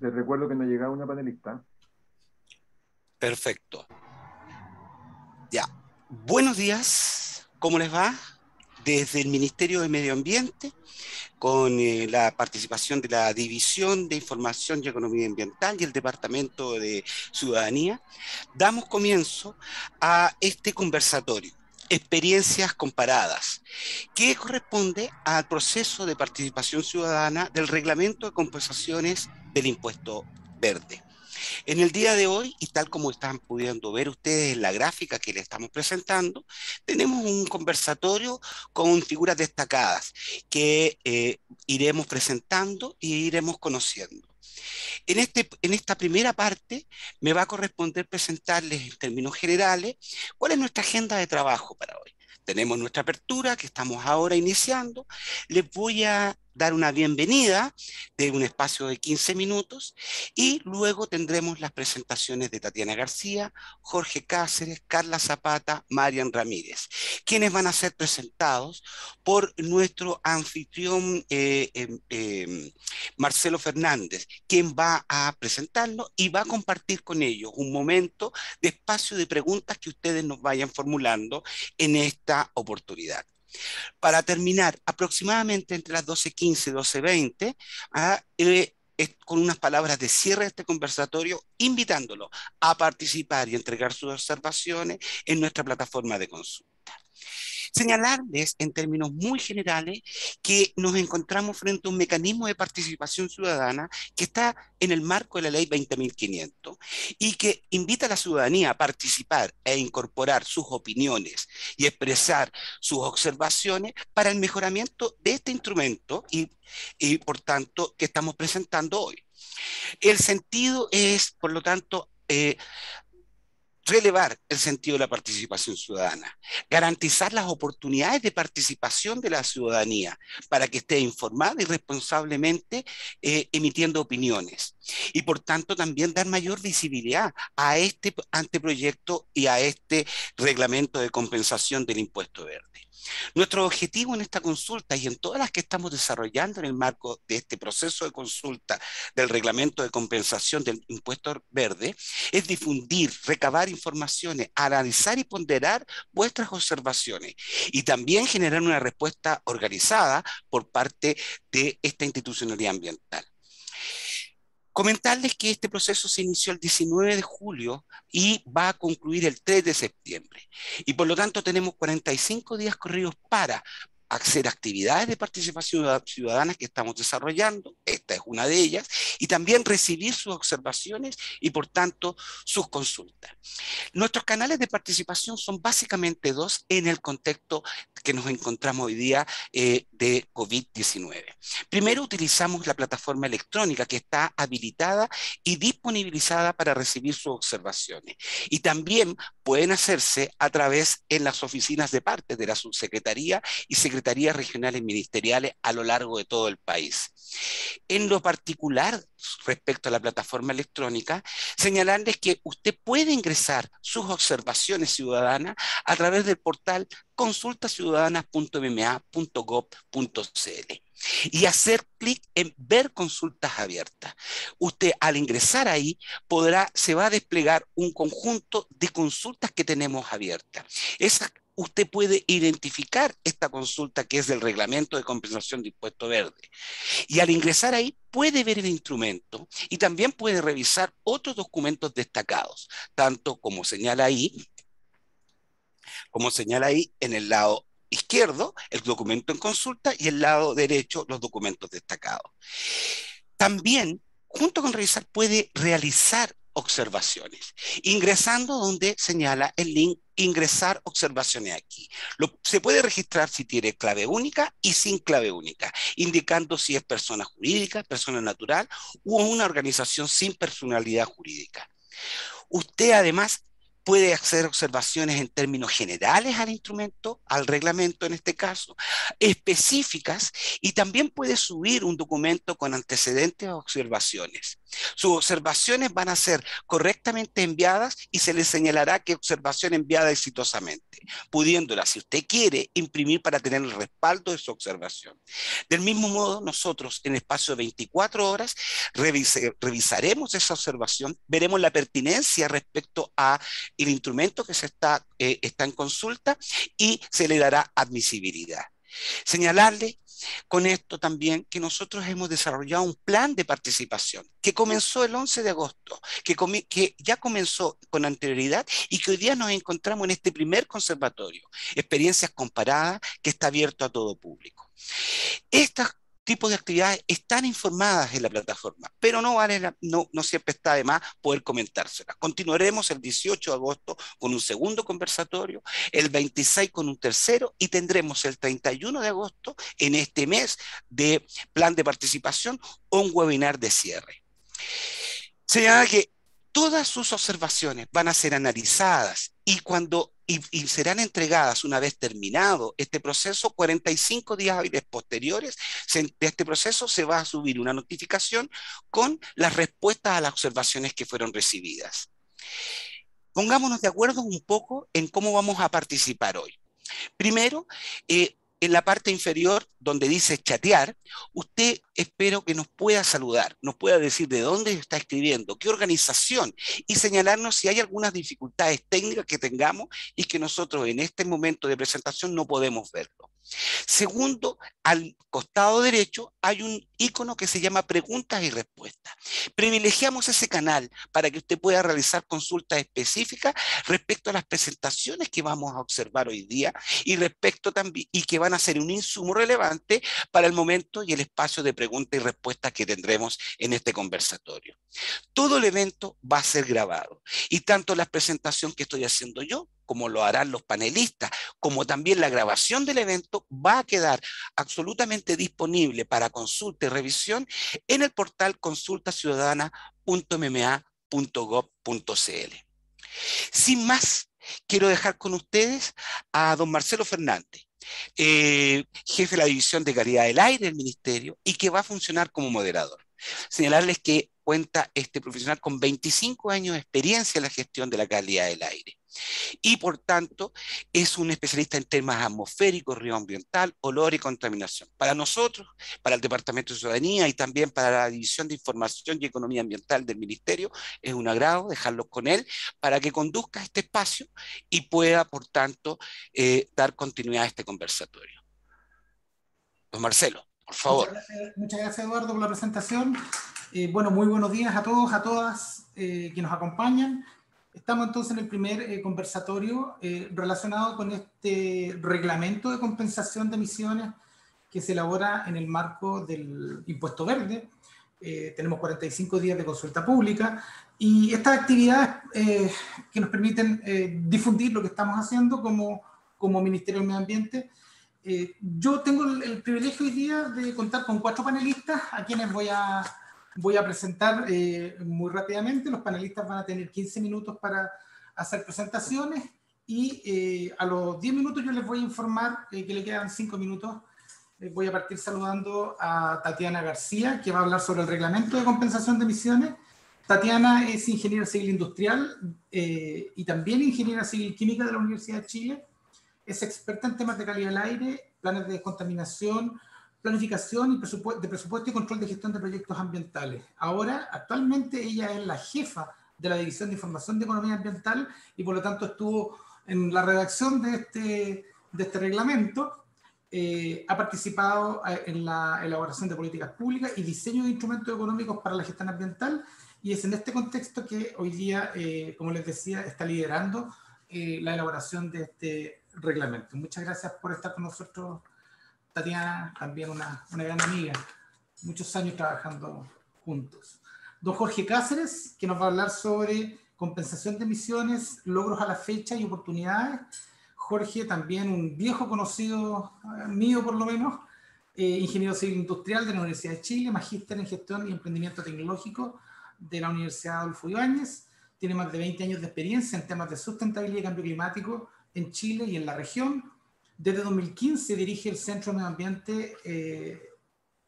Les recuerdo que nos llegaba una panelista. Perfecto. Ya. Buenos días. ¿Cómo les va? Desde el Ministerio de Medio Ambiente, con la participación de la División de Información y Economía Ambiental y el Departamento de Ciudadanía, damos comienzo a este conversatorio. Experiencias comparadas, que corresponde al proceso de participación ciudadana del Reglamento de Compensaciones del Impuesto Verde. En el día de hoy, y tal como están pudiendo ver ustedes en la gráfica que les estamos presentando, tenemos un conversatorio con figuras destacadas que iremos presentando y iremos conociendo. En esta primera parte me va a corresponder presentarles en términos generales cuál es nuestra agenda de trabajo para hoy. Tenemos nuestra apertura que estamos ahora iniciando. Les voy a dar una bienvenida de un espacio de 15 minutos y luego tendremos las presentaciones de Tatiana García, Jorge Cáceres, Carla Zapata, Marian Ramírez, quienes van a ser presentados por nuestro anfitrión Marcelo Fernández, quien va a presentarlo y va a compartir con ellos un momento de espacio de preguntas que ustedes nos vayan formulando en esta oportunidad. Para terminar, aproximadamente entre las 12:15 y 12:20, con unas palabras de cierre de este conversatorio, invitándolo a participar y entregar sus observaciones en nuestra plataforma de consulta. Señalarles en términos muy generales que nos encontramos frente a un mecanismo de participación ciudadana que está en el marco de la ley 20.500 y que invita a la ciudadanía a participar e incorporar sus opiniones y expresar sus observaciones para el mejoramiento de este instrumento y por tanto que estamos presentando hoy. El sentido es, por lo tanto, relevar el sentido de la participación ciudadana, garantizar las oportunidades de participación de la ciudadanía para que esté informada y responsablemente emitiendo opiniones. Y por tanto también dar mayor visibilidad a este anteproyecto y a este reglamento de compensación del impuesto verde. Nuestro objetivo en esta consulta y en todas las que estamos desarrollando en el marco de este proceso de consulta del reglamento de compensación del impuesto verde es difundir, recabar informaciones, analizar y ponderar vuestras observaciones y también generar una respuesta organizada por parte de esta institucionalidad ambiental. Comentarles que este proceso se inició el 19 de julio y va a concluir el 3 de septiembre. Y por lo tanto tenemos 45 días corridos para hacer actividades de participación ciudadana que estamos desarrollando, esta es una de ellas, y también recibir sus observaciones y por tanto sus consultas. Nuestros canales de participación son básicamente dos en el contexto que nos encontramos hoy día de COVID-19. Primero, utilizamos la plataforma electrónica que está habilitada y disponibilizada para recibir sus observaciones. Y también pueden hacerse a través en las oficinas de parte de la subsecretaría y secretarías regionales ministeriales a lo largo de todo el país. En lo particular, respecto a la plataforma electrónica, señalarles que usted puede ingresar sus observaciones ciudadanas a través del portal consultaciudadanas.mma.gov.cl y hacer clic en ver consultas abiertas. Usted al ingresar ahí se va a desplegar un conjunto de consultas que tenemos abiertas. Usted puede identificar esta consulta que es del reglamento de compensación de impuesto verde. Y al ingresar ahí puede ver el instrumento y también puede revisar otros documentos destacados, tanto como señala ahí en el lado izquierdo, el documento en consulta y el lado derecho, los documentos destacados. También, junto con revisar, puede realizar observaciones, ingresando donde señala el link ingresar observaciones aquí. Se puede registrar si tiene clave única y sin clave única, indicando si es persona jurídica, persona natural u una organización sin personalidad jurídica. Usted además puede hacer observaciones en términos generales al instrumento, al reglamento en este caso, específicas, y también puede subir un documento con antecedentes o observaciones. Sus observaciones van a ser correctamente enviadas y se les señalará qué observación enviada exitosamente, pudiéndola, si usted quiere, imprimir para tener el respaldo de su observación. Del mismo modo, nosotros en espacio de 24 horas revisaremos esa observación, veremos la pertinencia respecto a el instrumento que está en consulta y se le dará admisibilidad. Señalarle con esto también que nosotros hemos desarrollado un plan de participación que comenzó el 11 de agosto, que ya comenzó con anterioridad y que hoy día nos encontramos en este primer conservatorio, experiencias comparadas, que está abierto a todo público. Estos tipos de actividades están informadas en la plataforma, pero no siempre está de más poder comentárselas. Continuaremos el 18 de agosto con un segundo conversatorio, el 26 con un tercero y tendremos el 31 de agosto, en este mes de plan de participación, un webinar de cierre. Señala que todas sus observaciones van a ser analizadas y serán entregadas una vez terminado este proceso. 45 días hábiles posteriores de este proceso se va a subir una notificación con las respuestas a las observaciones que fueron recibidas. Pongámonos de acuerdo un poco en cómo vamos a participar hoy. Primero, en la parte inferior donde dice chatear, usted espero que nos pueda saludar, nos pueda decir de dónde está escribiendo, qué organización y señalarnos si hay algunas dificultades técnicas que tengamos y que nosotros en este momento de presentación no podemos verlo. Segundo, al costado derecho hay un icono que se llama preguntas y respuestas. Privilegiamos ese canal para que usted pueda realizar consultas específicas respecto a las presentaciones que vamos a observar hoy día y respecto también, y que van a ser un insumo relevante para el momento y el espacio de preguntas y respuestas que tendremos en este conversatorio. Todo el evento va a ser grabado y tanto la presentación que estoy haciendo yo, como lo harán los panelistas, como también la grabación del evento, va a quedar absolutamente disponible para consulta y revisión en el portal consultasiudadana.mma.gov.cl. Sin más, quiero dejar con ustedes a don Marcelo Fernández, jefe de la División de Calidad del Aire del Ministerio y que va a funcionar como moderador. Señalarles que cuenta este profesional con 25 años de experiencia en la gestión de la calidad del aire y por tanto es un especialista en temas atmosféricos, río ambiental, olor y contaminación. Para nosotros, para el Departamento de Ciudadanía y también para la División de Información y Economía Ambiental del Ministerio, es un agrado dejarlos con él para que conduzca este espacio y pueda, por tanto, dar continuidad a este conversatorio. Don Marcelo, por favor. Muchas gracias, Eduardo, por la presentación. Bueno, muy buenos días a todos, a todas que nos acompañan. Estamos entonces en el primer conversatorio relacionado con este reglamento de compensación de emisiones que se elabora en el marco del impuesto verde. Tenemos 45 días de consulta pública y estas actividades que nos permiten difundir lo que estamos haciendo como Ministerio del Medio Ambiente. Yo tengo el privilegio hoy día de contar con 4 panelistas a quienes voy a presentar muy rápidamente. Los panelistas van a tener 15 minutos para hacer presentaciones y a los 10 minutos yo les voy a informar que le quedan 5 minutos. Voy a partir saludando a Tatiana García, que va a hablar sobre el reglamento de compensación de emisiones. Tatiana es ingeniera civil industrial y también ingeniera civil química de la Universidad de Chile. Es experta en temas de calidad del aire, planes de descontaminación, planificación y de presupuesto y control de gestión de proyectos ambientales. Actualmente ella es la jefa de la División de Información de Economía Ambiental y por lo tanto estuvo en la redacción de este reglamento. Ha participado en la elaboración de políticas públicas y diseño de instrumentos económicos para la gestión ambiental y es en este contexto que hoy día, como les decía, está liderando la elaboración de este reglamento. Muchas gracias por estar con nosotros, Tatiana, también una gran amiga, muchos años trabajando juntos. Don Jorge Cáceres, que nos va a hablar sobre compensación de emisiones, logros a la fecha y oportunidades. Jorge, también un viejo conocido mío por lo menos, ingeniero civil industrial de la Universidad de Chile, magíster en gestión y emprendimiento tecnológico de la Universidad Adolfo Ibáñez, tiene más de 20 años de experiencia en temas de sustentabilidad y cambio climático en Chile y en la región. Desde 2015 dirige el Centro de Medio Ambiente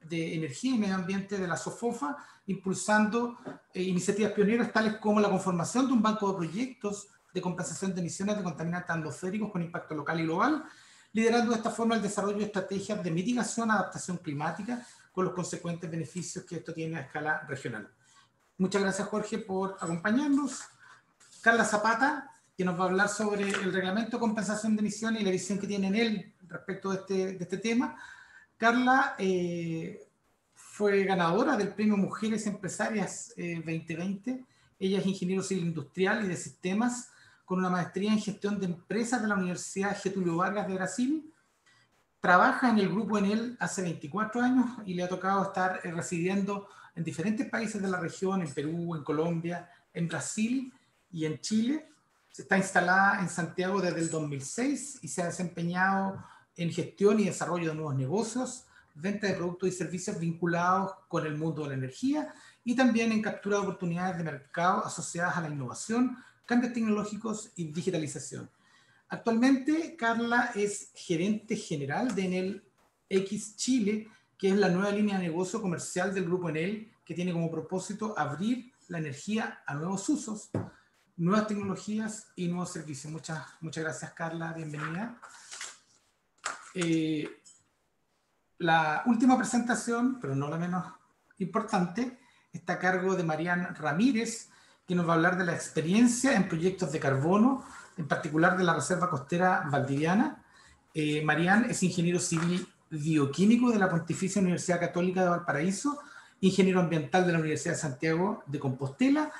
de Energía y Medio Ambiente de la SOFOFA, impulsando iniciativas pioneras tales como la conformación de un banco de proyectos de compensación de emisiones de contaminantes atmosféricos con impacto local y global, liderando de esta forma el desarrollo de estrategias de mitigación a adaptación climática con los consecuentes beneficios que esto tiene a escala regional. Muchas gracias, Jorge, por acompañarnos. Carla Zapata, que nos va a hablar sobre el reglamento de compensación de emisiones y la visión que tiene en él respecto de este tema. Carla fue ganadora del Premio Mujeres Empresarias 2020. Ella es ingeniero civil industrial y de sistemas, con una maestría en gestión de empresas de la Universidad Getúlio Vargas de Brasil. Trabaja en el grupo Enel hace 24 años y le ha tocado estar residiendo en diferentes países de la región, en Perú, en Colombia, en Brasil y en Chile. Está instalada en Santiago desde el 2006 y se ha desempeñado en gestión y desarrollo de nuevos negocios, venta de productos y servicios vinculados con el mundo de la energía y también en captura de oportunidades de mercado asociadas a la innovación, cambios tecnológicos y digitalización. Actualmente, Carla es gerente general de Enel X Chile, que es la nueva línea de negocio comercial del grupo Enel, que tiene como propósito abrir la energía a nuevos usos, nuevas tecnologías y nuevos servicios. Muchas gracias, Carla. Bienvenida. La última presentación, pero no la menos importante, está a cargo de Marian Ramírez, que nos va a hablar de la experiencia en proyectos de carbono, en particular de la Reserva Costera Valdiviana. Marian es ingeniero civil bioquímico de la Pontificia Universidad Católica de Valparaíso, ingeniero ambiental de la Universidad de Santiago de Compostela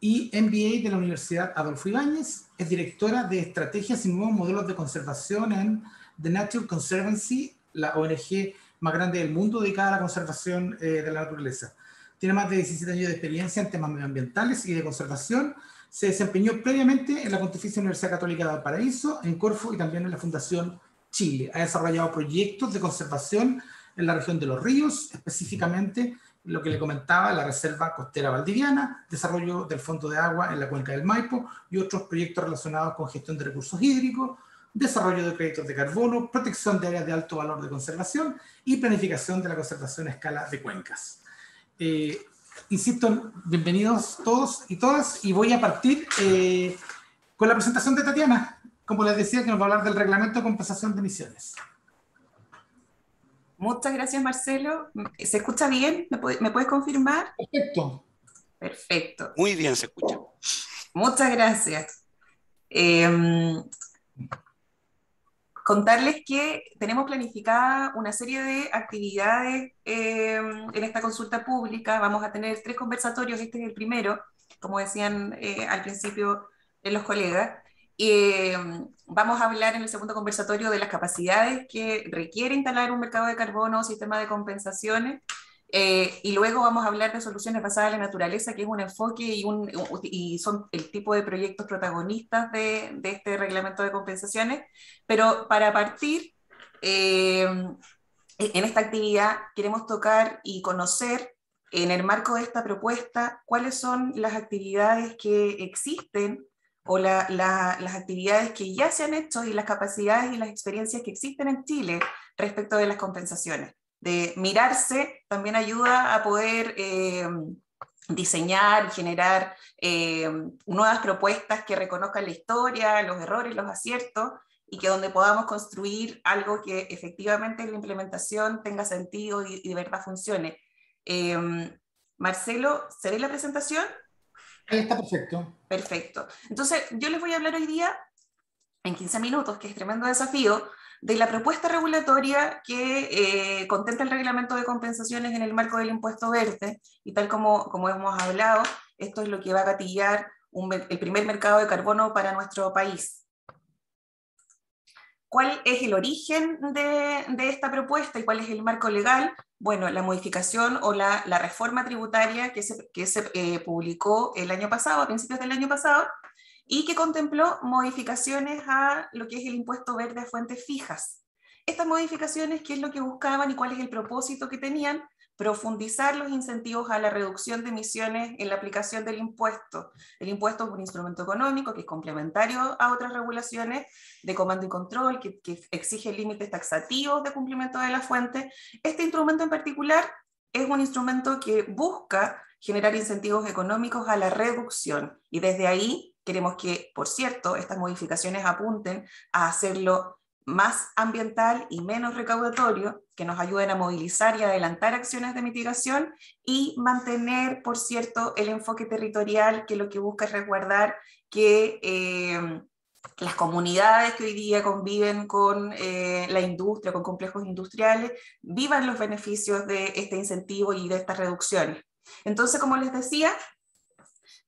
y MBA de la Universidad Adolfo Ibáñez. Es directora de estrategias y nuevos modelos de conservación en The Nature Conservancy, la ONG más grande del mundo dedicada a la conservación de la naturaleza. Tiene más de 17 años de experiencia en temas medioambientales y de conservación. Se desempeñó previamente en la Pontificia Universidad Católica de Valparaíso, en Corfo y también en la Fundación Chile. Ha desarrollado proyectos de conservación en la región de los ríos, específicamente lo que le comentaba, la Reserva Costera Valdiviana, desarrollo del Fondo de Agua en la Cuenca del Maipo y otros proyectos relacionados con gestión de recursos hídricos, desarrollo de créditos de carbono, protección de áreas de alto valor de conservación y planificación de la conservación a escala de cuencas. Insisto, bienvenidos todos y todas, y voy a partir con la presentación de Tatiana, como les decía, que nos va a hablar del reglamento de compensación de emisiones. Muchas gracias, Marcelo. ¿Se escucha bien? ¿Me puedes confirmar? Perfecto. Perfecto. Muy bien se escucha. Muchas gracias. Contarles que tenemos planificada una serie de actividades en esta consulta pública. Vamos a tener 3 conversatorios, este es el primero, como decían al principio los colegas. Vamos a hablar en el segundo conversatorio de las capacidades que requiere instalar un mercado de carbono o sistema de compensaciones. Y luego vamos a hablar de soluciones basadas en la naturaleza, que es un enfoque y son el tipo de proyectos protagonistas de este reglamento de compensaciones. Pero para partir, en esta actividad queremos tocar y conocer, en el marco de esta propuesta, cuáles son las actividades que existen o las actividades que ya se han hecho y las capacidades y las experiencias que existen en Chile respecto de las compensaciones. De mirarse también ayuda a poder diseñar y generar nuevas propuestas que reconozcan la historia, los errores, los aciertos, y que donde podamos construir algo que efectivamente en la implementación tenga sentido y de verdad funcione. Marcelo, ¿se ve la presentación? Ahí está, perfecto. Perfecto. Entonces, yo les voy a hablar hoy día, en 15 minutos, que es tremendo desafío, de la propuesta regulatoria que contempla el reglamento de compensaciones en el marco del impuesto verde, y tal como hemos hablado, esto es lo que va a gatillar el primer mercado de carbono para nuestro país. ¿Cuál es el origen de esta propuesta y cuál es el marco legal? Bueno, la modificación o la reforma tributaria que se publicó el año pasado, a principios del año pasado, y que contempló modificaciones a lo que es el impuesto verde a fuentes fijas. Estas modificaciones, ¿qué es lo que buscaban y cuál es el propósito que tenían? profundizar los incentivos a la reducción de emisiones en la aplicación del impuesto. El impuesto es un instrumento económico que es complementario a otras regulaciones de comando y control, que exige límites taxativos de cumplimiento de la fuente. Este instrumento en particular es un instrumento que busca generar incentivos económicos a la reducción, y desde ahí queremos que, por cierto, estas modificaciones apunten a hacerlo más ambiental y menos recaudatorio, que nos ayuden a movilizar y adelantar acciones de mitigación y mantener, por cierto, el enfoque territorial, que lo que busca es resguardar que las comunidades que hoy día conviven con la industria, con complejos industriales, vivan los beneficios de este incentivo y de estas reducciones. Entonces, como les decía,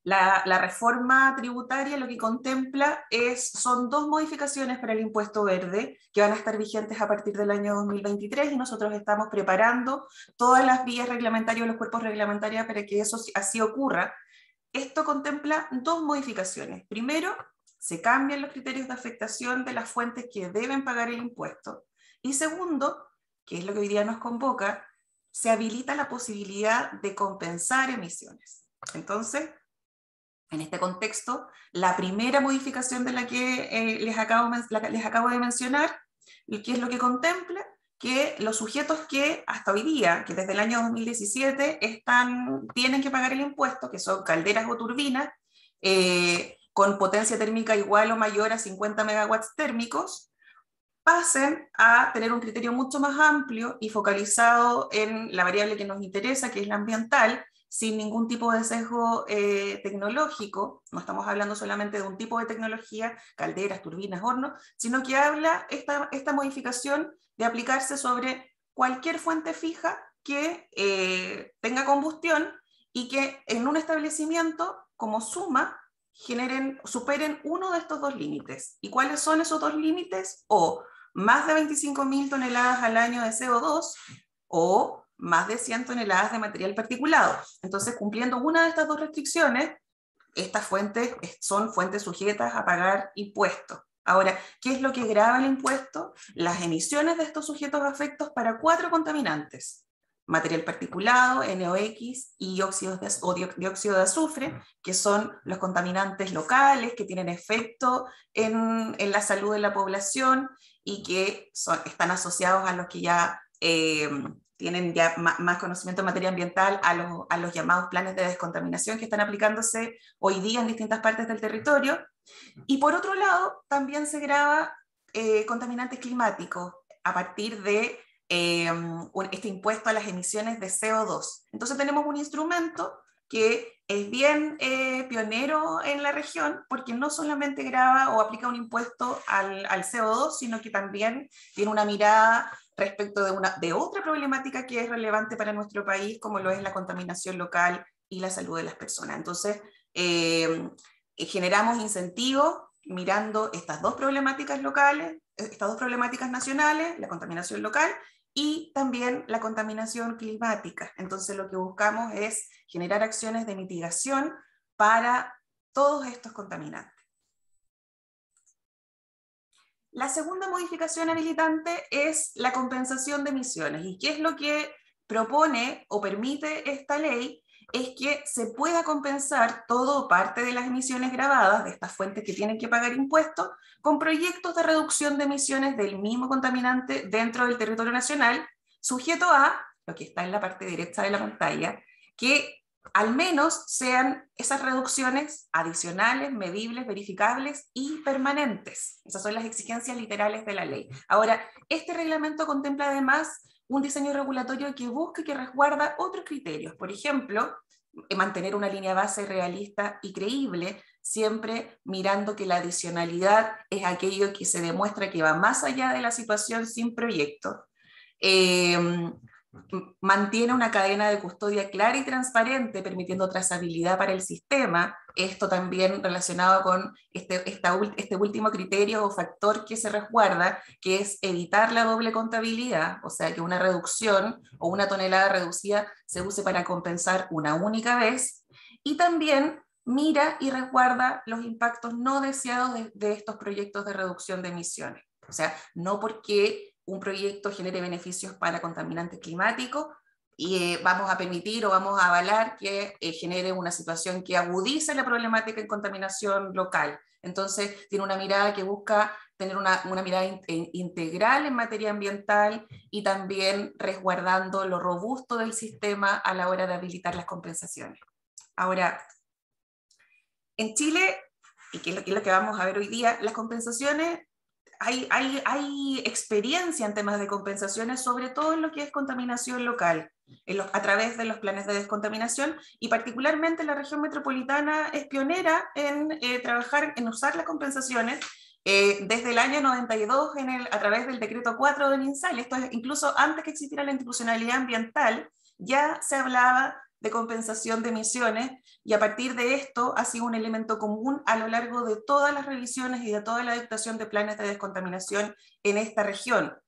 la reforma tributaria lo que contempla son 2 modificaciones para el impuesto verde que van a estar vigentes a partir del año 2023, y nosotros estamos preparando todas las vías reglamentarias, los cuerpos reglamentarios para que eso así ocurra. Esto contempla 2 modificaciones. Primero, se cambian los criterios de afectación de las fuentes que deben pagar el impuesto. Y segundo, que es lo que hoy día nos convoca, se habilita la posibilidad de compensar emisiones. Entonces, en este contexto, la primera modificación de la que les acabo de mencionar, ¿qué es lo que contempla? Que los sujetos que hasta hoy día, que desde el año 2017 tienen que pagar el impuesto, que son calderas o turbinas, con potencia térmica igual o mayor a 50 megawatts térmicos, pasen a tener un criterio mucho más amplio y focalizado en la variable que nos interesa, que es la ambiental, sin ningún tipo de sesgo tecnológico. No estamos hablando solamente de un tipo de tecnología, calderas, turbinas, hornos, sino que habla esta modificación de aplicarse sobre cualquier fuente fija que tenga combustión y que en un establecimiento como suma superen uno de estos 2 límites. ¿Y cuáles son esos 2 límites? O más de 25.000 toneladas al año de CO2 o más de 100 toneladas de material particulado. Entonces, cumpliendo una de estas 2 restricciones, estas fuentes son fuentes sujetas a pagar impuestos. Ahora, ¿qué es lo que grava el impuesto? Las emisiones de estos sujetos afectos para 4 contaminantes: material particulado, NOx y dióxido de azufre, que son los contaminantes locales que tienen efecto en la salud de la población y que están asociados a los que ya tienen ya más conocimiento en materia ambiental, a los llamados planes de descontaminación que están aplicándose hoy día en distintas partes del territorio. Y por otro lado, también se grava contaminantes climáticos a partir de este impuesto a las emisiones de CO2. Entonces tenemos un instrumento que es bien pionero en la región, porque no solamente grava o aplica un impuesto al CO2, sino que también tiene una mirada respecto de otra problemática que es relevante para nuestro país, como lo es la contaminación local y la salud de las personas. Entonces, generamos incentivos mirando estas 2 problemáticas locales, estas 2 problemáticas nacionales, la contaminación local y también la contaminación climática. Entonces, lo que buscamos es generar acciones de mitigación para todos estos contaminantes. La segunda modificación habilitante es la compensación de emisiones. ¿Y qué es lo que propone o permite esta ley? Es que se pueda compensar todo o parte de las emisiones gravadas de estas fuentes que tienen que pagar impuestos con proyectos de reducción de emisiones del mismo contaminante dentro del territorio nacional, sujeto a lo que está en la parte derecha de la pantalla, que al menos sean esas reducciones adicionales, medibles, verificables y permanentes. Esas son las exigencias literales de la ley. Ahora, este reglamento contempla además un diseño regulatorio que busca y que resguarda otros criterios. Por ejemplo, mantener una línea base realista y creíble, siempre mirando que la adicionalidad es aquello que se demuestra que va más allá de la situación sin proyecto. Mantiene una cadena de custodia clara y transparente, permitiendo trazabilidad para el sistema. Esto también relacionado con este último criterio o factor que se resguarda, que es evitar la doble contabilidad, o sea, que una reducción o una tonelada reducida se use para compensar una única vez, y también mira y resguarda los impactos no deseados de estos proyectos de reducción de emisiones. O sea, no porque un proyecto genere beneficios para contaminantes climáticos, vamos a permitir o vamos a avalar que genere una situación que agudice la problemática en contaminación local. Entonces, tiene una mirada que busca tener una mirada integral en materia ambiental y también resguardando lo robusto del sistema a la hora de habilitar las compensaciones. Ahora, en Chile, y que es lo que vamos a ver hoy día, las compensaciones, hay experiencia en temas de compensaciones, sobre todo en lo que es contaminación local, a través de los planes de descontaminación, y particularmente la región metropolitana es pionera en trabajar, en usar las compensaciones desde el año 92 a través del decreto 4 del MinSal. Esto es incluso antes que existiera la institucionalidad ambiental, ya se hablaba de compensación de emisiones, y a partir de esto ha sido un elemento común a lo largo de todas las revisiones y de toda la dictación de planes de descontaminación en esta región.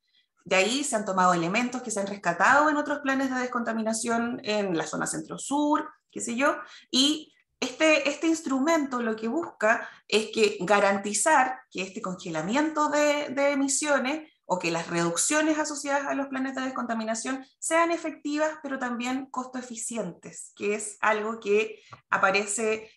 De ahí se han tomado elementos que se han rescatado en otros planes de descontaminación en la zona centro-sur, qué sé yo, y este instrumento lo que busca es que garantizar que este congelamiento de emisiones o que las reducciones asociadas a los planes de descontaminación sean efectivas, pero también costo eficientes, que es algo que aparece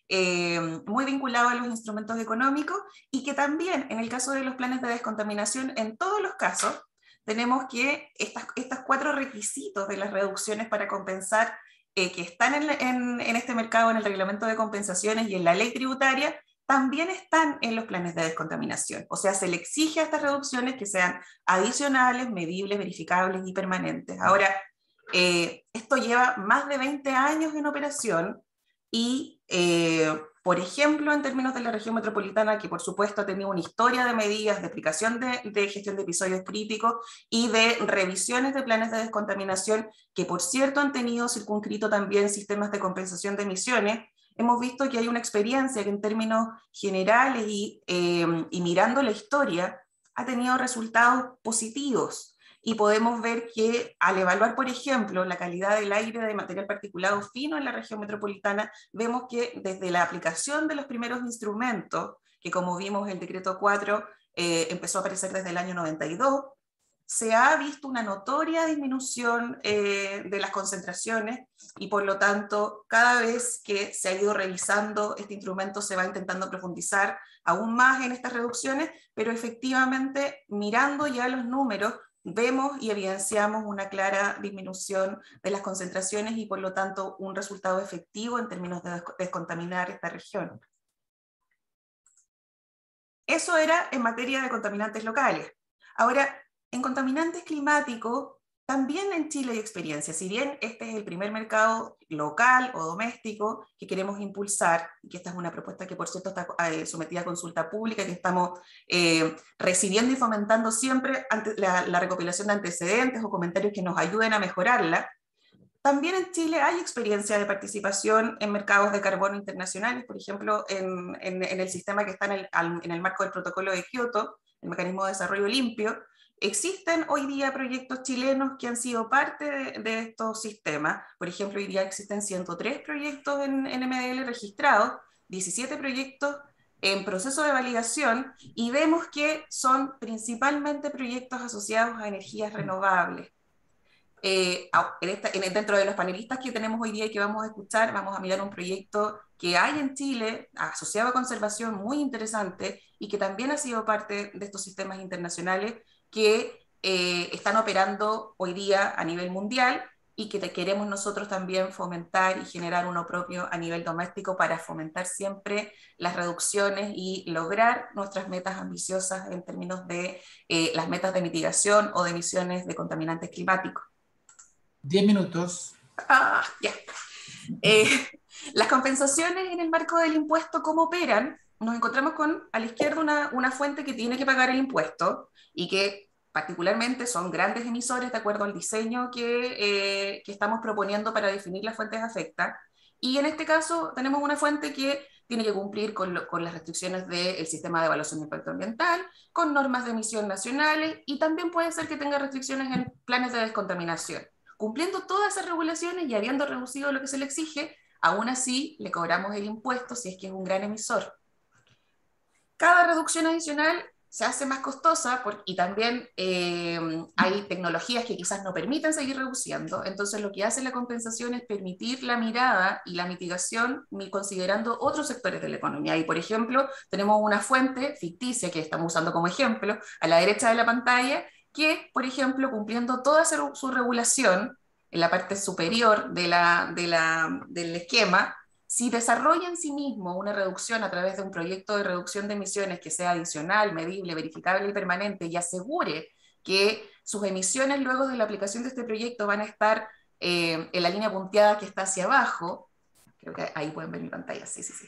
muy vinculado a los instrumentos económicos, y que también en el caso de los planes de descontaminación, en todos los casos, tenemos que estos 4 requisitos de las reducciones para compensar que están en este mercado, en el reglamento de compensaciones y en la ley tributaria, también están en los planes de descontaminación. O sea, se le exige a estas reducciones que sean adicionales, medibles, verificables y permanentes. Ahora, esto lleva más de 20 años en operación y, por ejemplo, en términos de la región metropolitana, que por supuesto ha tenido una historia de medidas de aplicación de gestión de episodios críticos y de revisiones de planes de descontaminación, que por cierto han tenido circunscrito también sistemas de compensación de emisiones, hemos visto que hay una experiencia que en términos generales y mirando la historia ha tenido resultados positivos. Y podemos ver que al evaluar, por ejemplo, la calidad del aire de material particulado fino en la región metropolitana, vemos que desde la aplicación de los primeros instrumentos, que como vimos el decreto 4 empezó a aparecer desde el año 92, se ha visto una notoria disminución de las concentraciones, y por lo tanto cada vez que se ha ido revisando este instrumento se va intentando profundizar aún más en estas reducciones, pero efectivamente mirando ya los números vemos y evidenciamos una clara disminución de las concentraciones y por lo tanto un resultado efectivo en términos de descontaminar esta región. Eso era en materia de contaminantes locales. Ahora, en contaminantes climáticos, también en Chile hay experiencia. Si bien este es el primer mercado local o doméstico que queremos impulsar, y que esta es una propuesta que por cierto está sometida a consulta pública, que estamos recibiendo y fomentando siempre la recopilación de antecedentes o comentarios que nos ayuden a mejorarla, también en Chile hay experiencia de participación en mercados de carbono internacionales, por ejemplo, en el sistema que está en el marco del protocolo de Kioto, el mecanismo de desarrollo limpio. Existen hoy día proyectos chilenos que han sido parte de estos sistemas. Por ejemplo, hoy día existen 103 proyectos en MDL registrados, 17 proyectos en proceso de validación, y vemos que son principalmente proyectos asociados a energías renovables. Dentro de los panelistas que tenemos hoy día y que vamos a escuchar, vamos a mirar un proyecto que hay en Chile asociado a conservación muy interesante y que también ha sido parte de estos sistemas internacionales que están operando hoy día a nivel mundial y que queremos nosotros también fomentar y generar uno propio a nivel doméstico para fomentar siempre las reducciones y lograr nuestras metas ambiciosas en términos de las metas de mitigación o de emisiones de contaminantes climáticos. 10 minutos. Ya. Las compensaciones en el marco del impuesto, ¿cómo operan? Nos encontramos con, a la izquierda, una fuente que tiene que pagar el impuesto y que particularmente son grandes emisores de acuerdo al diseño que estamos proponiendo para definir las fuentes afectas. Y en este caso tenemos una fuente que tiene que cumplir con las restricciones del sistema de evaluación de impacto ambiental, con normas de emisión nacionales, y también puede ser que tenga restricciones en planes de descontaminación. Cumpliendo todas esas regulaciones y habiendo reducido lo que se le exige, aún así le cobramos el impuesto si es que es un gran emisor. Cada reducción adicional se hace más costosa y también hay tecnologías que quizás no permiten seguir reduciendo. Entonces lo que hace la compensación es permitir la mirada y la mitigación considerando otros sectores de la economía. Y por ejemplo, tenemos una fuente ficticia que estamos usando como ejemplo a la derecha de la pantalla, que por ejemplo, cumpliendo toda su regulación en la parte superior del esquema, si desarrolla en sí mismo una reducción a través de un proyecto de reducción de emisiones que sea adicional, medible, verificable y permanente, y asegure que sus emisiones luego de la aplicación de este proyecto van a estar en la línea punteada que está hacia abajo, creo que ahí pueden ver mi pantalla, sí, sí, sí.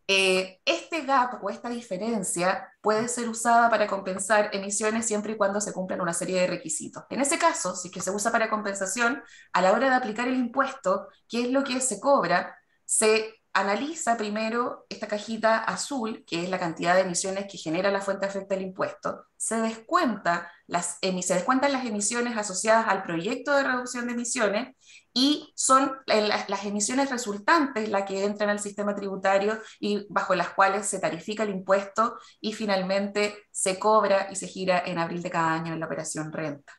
Este gap o esta diferencia puede ser usada para compensar emisiones siempre y cuando se cumplan una serie de requisitos. En ese caso, si es que se usa para compensación, a la hora de aplicar el impuesto, ¿qué es lo que se cobra? Se analiza primero esta cajita azul, que es la cantidad de emisiones que genera la fuente afecta el impuesto, se descuentan las emisiones asociadas al proyecto de reducción de emisiones y son las emisiones resultantes las que entran al sistema tributario y bajo las cuales se tarifica el impuesto y finalmente se cobra y se gira en abril de cada año en la operación renta.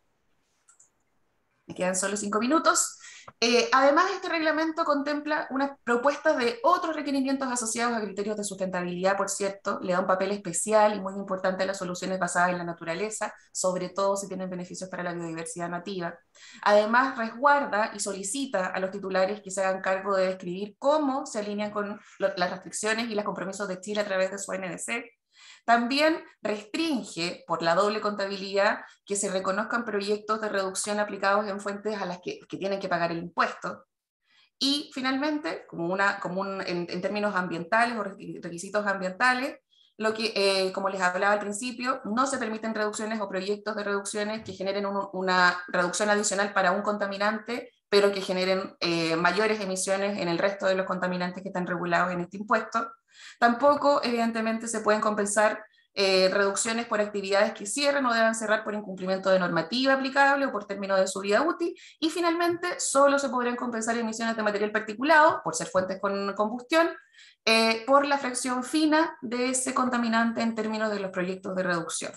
Me quedan solo 5 minutos. Además, este reglamento contempla unas propuestas de otros requerimientos asociados a criterios de sustentabilidad, por cierto, le da un papel especial y muy importante a las soluciones basadas en la naturaleza, sobre todo si tienen beneficios para la biodiversidad nativa. Además, resguarda y solicita a los titulares que se hagan cargo de describir cómo se alinean con las restricciones y los compromisos de Chile a través de su NDC. También restringe, por la doble contabilidad, que se reconozcan proyectos de reducción aplicados en fuentes a las que tienen que pagar el impuesto. Y finalmente, en términos ambientales o requisitos ambientales, como les hablaba al principio, no se permiten reducciones o proyectos de reducciones que generen una reducción adicional para un contaminante, pero que generen mayores emisiones en el resto de los contaminantes que están regulados en este impuesto. Tampoco, evidentemente, se pueden compensar reducciones por actividades que cierren o deban cerrar por incumplimiento de normativa aplicable o por término de su vida útil. Y finalmente, solo se podrán compensar emisiones de material particulado, por ser fuentes con combustión, por la fracción fina de ese contaminante en términos de los proyectos de reducción.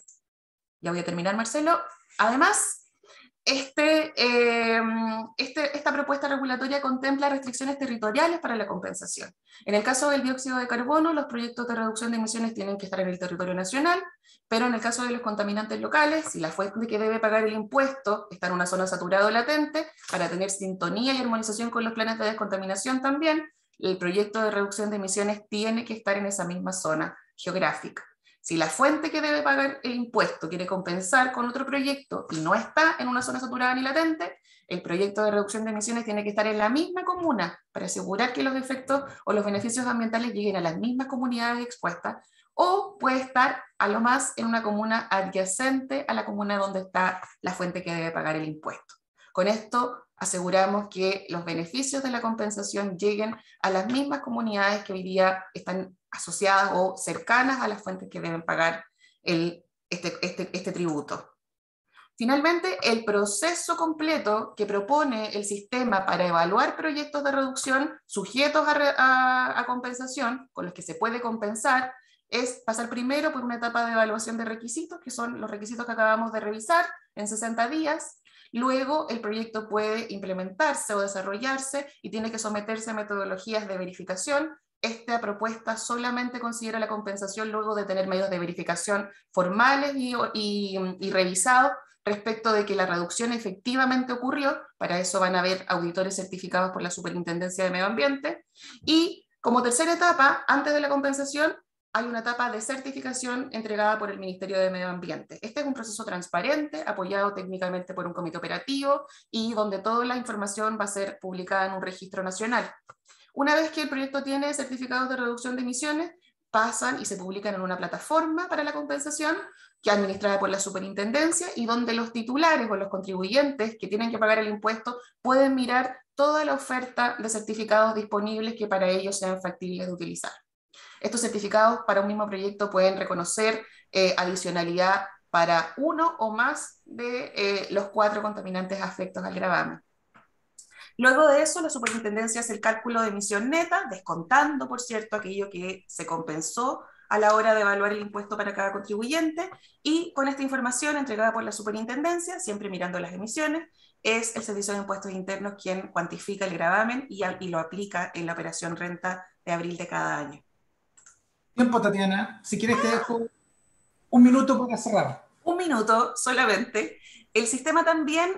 Ya voy a terminar, Marcelo. Además, esta propuesta regulatoria contempla restricciones territoriales para la compensación. En el caso del dióxido de carbono, los proyectos de reducción de emisiones tienen que estar en el territorio nacional, pero en el caso de los contaminantes locales, si la fuente que debe pagar el impuesto está en una zona saturada o latente, para tener sintonía y armonización con los planes de descontaminación también, el proyecto de reducción de emisiones tiene que estar en esa misma zona geográfica. Si la fuente que debe pagar el impuesto quiere compensar con otro proyecto y no está en una zona saturada ni latente, el proyecto de reducción de emisiones tiene que estar en la misma comuna para asegurar que los efectos o los beneficios ambientales lleguen a las mismas comunidades expuestas, o puede estar a lo más en una comuna adyacente a la comuna donde está la fuente que debe pagar el impuesto. Con esto aseguramos que los beneficios de la compensación lleguen a las mismas comunidades que hoy día están asociadas o cercanas a las fuentes que deben pagar este tributo. Finalmente, el proceso completo que propone el sistema para evaluar proyectos de reducción sujetos a compensación, con los que se puede compensar, es pasar primero por una etapa de evaluación de requisitos, que son los requisitos que acabamos de revisar en 60 días. Luego el proyecto puede implementarse o desarrollarse y tiene que someterse a metodologías de verificación. Esta propuesta solamente considera la compensación luego de tener medios de verificación formales y revisados respecto de que la reducción efectivamente ocurrió. Para eso van a haber auditores certificados por la Superintendencia de Medio Ambiente. Y como tercera etapa, antes de la compensación, hay una etapa de certificación entregada por el Ministerio de Medio Ambiente. Este es un proceso transparente, apoyado técnicamente por un comité operativo y donde toda la información va a ser publicada en un registro nacional. Una vez que el proyecto tiene certificados de reducción de emisiones, pasan y se publican en una plataforma para la compensación, que es administrada por la Superintendencia y donde los titulares o los contribuyentes que tienen que pagar el impuesto pueden mirar toda la oferta de certificados disponibles que para ellos sean factibles de utilizar. Estos certificados para un mismo proyecto pueden reconocer adicionalidad para uno o más de los 4 contaminantes afectos al gravamen. Luego de eso, la Superintendencia hace el cálculo de emisión neta, descontando, por cierto, aquello que se compensó a la hora de evaluar el impuesto para cada contribuyente, y con esta información entregada por la Superintendencia, siempre mirando las emisiones, es el Servicio de Impuestos Internos quien cuantifica el gravamen y lo aplica en la operación renta de abril de cada año. Tiempo, Tatiana. Si quieres te dejo un minuto para cerrar. Un minuto solamente. El sistema también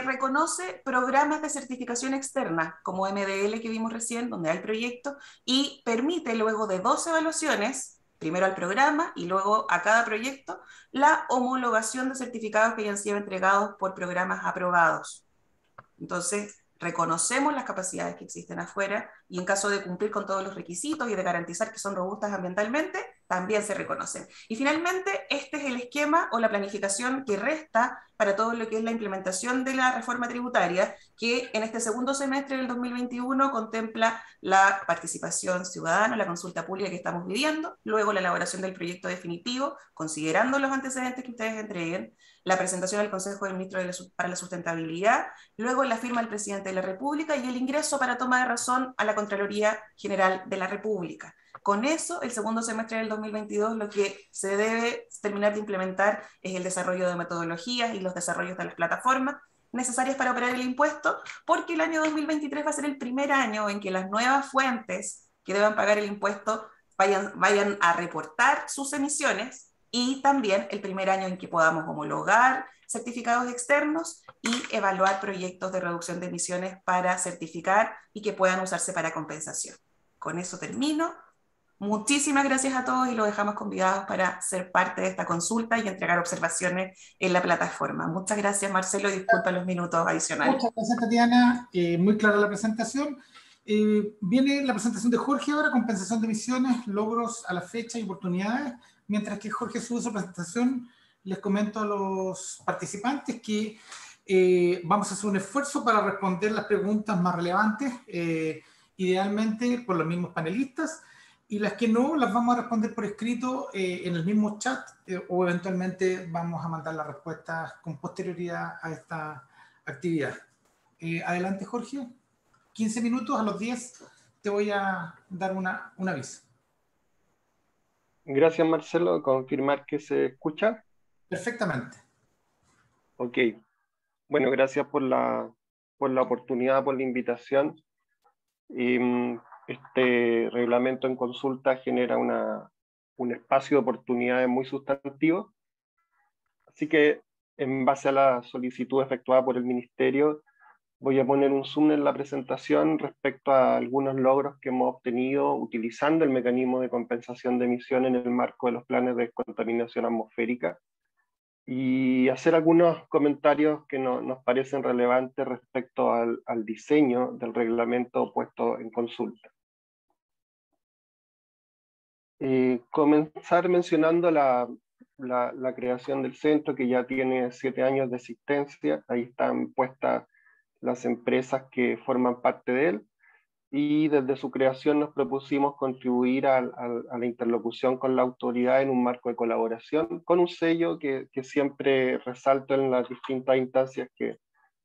reconoce programas de certificación externa, como MDL que vimos recién, donde hay proyecto, y permite luego de 2 evaluaciones, primero al programa y luego a cada proyecto, la homologación de certificados que hayan sido entregados por programas aprobados. Entonces, reconocemos las capacidades que existen afuera y en caso de cumplir con todos los requisitos y de garantizar que son robustas ambientalmente, también se reconocen. Y finalmente, este es el esquema o la planificación que resta para todo lo que es la implementación de la reforma tributaria, que en este segundo semestre del 2021 contempla la participación ciudadana, la consulta pública que estamos viviendo, luego la elaboración del proyecto definitivo, considerando los antecedentes que ustedes entreguen, la presentación al Consejo del Ministro para la Sustentabilidad, luego la firma del Presidente de la República y el ingreso para toma de razón a la Contraloría General de la República. Con eso, el segundo semestre del 2022 lo que se debe terminar de implementar es el desarrollo de metodologías y los desarrollos de las plataformas necesarias para operar el impuesto, porque el año 2023 va a ser el primer año en que las nuevas fuentes que deban pagar el impuesto vayan a reportar sus emisiones, y también el primer año en que podamos homologar certificados externos y evaluar proyectos de reducción de emisiones para certificar y que puedan usarse para compensación. Con eso termino. Muchísimas gracias a todos y los dejamos convidados para ser parte de esta consulta y entregar observaciones en la plataforma. Muchas gracias, Marcelo, y disculpa los minutos adicionales. Muchas gracias, Tatiana. Muy clara la presentación. Viene la presentación de Jorge ahora, compensación de emisiones, logros a la fecha y oportunidades. Mientras que Jorge sube su presentación, les comento a los participantes que vamos a hacer un esfuerzo para responder las preguntas más relevantes, idealmente por los mismos panelistas, y las que no las vamos a responder por escrito en el mismo chat, o eventualmente vamos a mandar las respuestas con posterioridad a esta actividad. Adelante, Jorge. 15 minutos, a los 10 te voy a dar un aviso. Gracias, Marcelo. Confirmar que se escucha. Perfectamente. Ok. Bueno, gracias por la oportunidad, por la invitación. Este reglamento en consulta genera un espacio de oportunidades muy sustantivo. Así que, en base a la solicitud efectuada por el Ministerio, voy a poner un zoom en la presentación respecto a algunos logros que hemos obtenido utilizando el mecanismo de compensación de emisiones en el marco de los planes de descontaminación atmosférica, y hacer algunos comentarios que nos parecen relevantes respecto al diseño del reglamento puesto en consulta. Comenzar mencionando la creación del centro, que ya tiene 7 años de existencia. Ahí están puestas las empresas que forman parte de él, y desde su creación nos propusimos contribuir a la interlocución con la autoridad en un marco de colaboración, con un sello que siempre resalto en las distintas instancias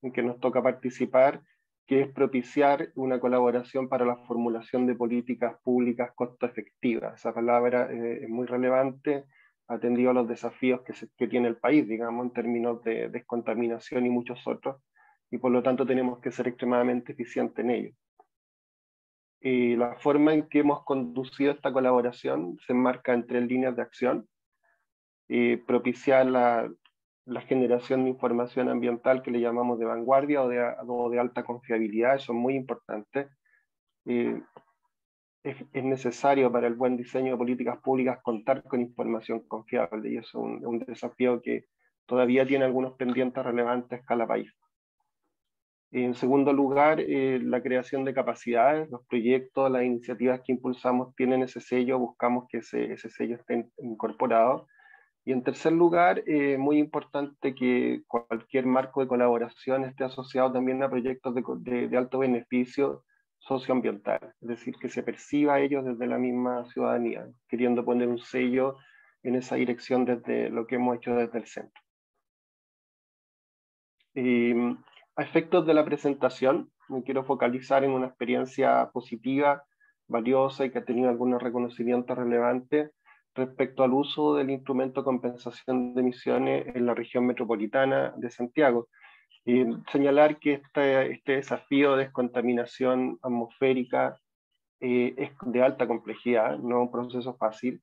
en que nos toca participar, que es propiciar una colaboración para la formulación de políticas públicas costo efectivas. Esa palabra es muy relevante, atendido a los desafíos que tiene el país, digamos, en términos de descontaminación y muchos otros, y por lo tanto tenemos que ser extremadamente eficientes en ello. La forma en que hemos conducido esta colaboración se enmarca en 3 líneas de acción: propiciar la generación de información ambiental que le llamamos de vanguardia o de alta confiabilidad. Eso es muy importante. Es necesario para el buen diseño de políticas públicas contar con información confiable, y eso es un desafío que todavía tiene algunos pendientes relevantes a escala país. En segundo lugar, la creación de capacidades. Los proyectos, las iniciativas que impulsamos tienen ese sello, buscamos que ese sello esté incorporado. Y en tercer lugar, muy importante que cualquier marco de colaboración esté asociado también a proyectos de alto beneficio socioambiental, es decir, que se perciba a ellos desde la misma ciudadanía, queriendo poner un sello en esa dirección desde lo que hemos hecho desde el centro. A efectos de la presentación, me quiero focalizar en una experiencia positiva, valiosa y que ha tenido algunos reconocimientos relevantes respecto al uso del instrumento de compensación de emisiones en la región metropolitana de Santiago. Señalar que este desafío de descontaminación atmosférica es de alta complejidad, no un proceso fácil.